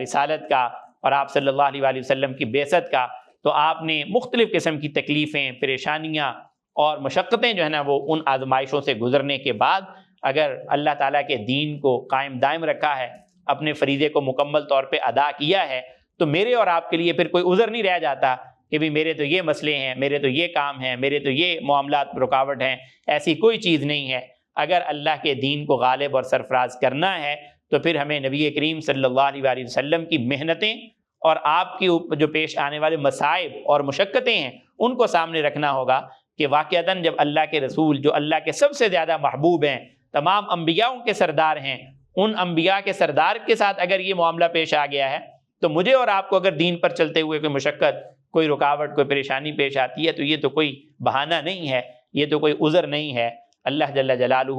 رسالت کا اور آپ صلی اللہ علیہ وسلم کی بعثت کا، تو آپ نے مختلف قسم کی تکلیفیں، پریشانیاں اور مشقتیں جو ہے نا وہ ان آزمائشوں سے گزرنے کے بعد اگر اللہ تعالیٰ کے دین کو قائم دائم رکھا ہے، اپنے فریضے کو مکمل طور پہ ادا کیا ہے، تو میرے اور آپ کے لیے پھر کوئی عذر نہیں رہ جاتا کہ بھی میرے تو یہ مسئلے ہیں، میرے تو یہ کام ہیں، میرے تو یہ معاملات رکاوٹ ہیں۔ ایسی کوئی چیز نہیں ہے۔ اگر اللہ کے دین کو غالب اور سرفراز کرنا ہے تو پھر ہمیں نبی کریم صلی اللہ علیہ وسلم کی محنتیں اور آپ کی جو پیش آنے والے مصائب اور مشقتیں ہیں ان کو سامنے رکھنا ہوگا کہ واقعتاً جب اللہ کے رسول جو اللہ کے سب سے زیادہ محبوب ہیں، تمام انبیاءوں کے سردار ہیں، ان انبیاء کے سردار کے ساتھ اگر یہ معاملہ پیش آ گیا ہے تو مجھے اور آپ کو اگر دین پر چلتے ہوئے کوئی مشقت، کوئی رکاوٹ، کوئی پریشانی پیش آتی ہے تو یہ تو کوئی بہانہ نہیں ہے، یہ تو کوئی عذر نہیں ہے۔ اللہ جل جلالہ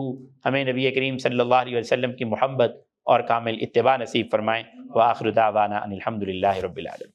ہمیں نبی کریم صلی اللہ علیہ وسلم کی محبت اور کامل اتباع نصیب فرمائیں۔ وآخر دعوانا ان الحمد للہ رب العالمین۔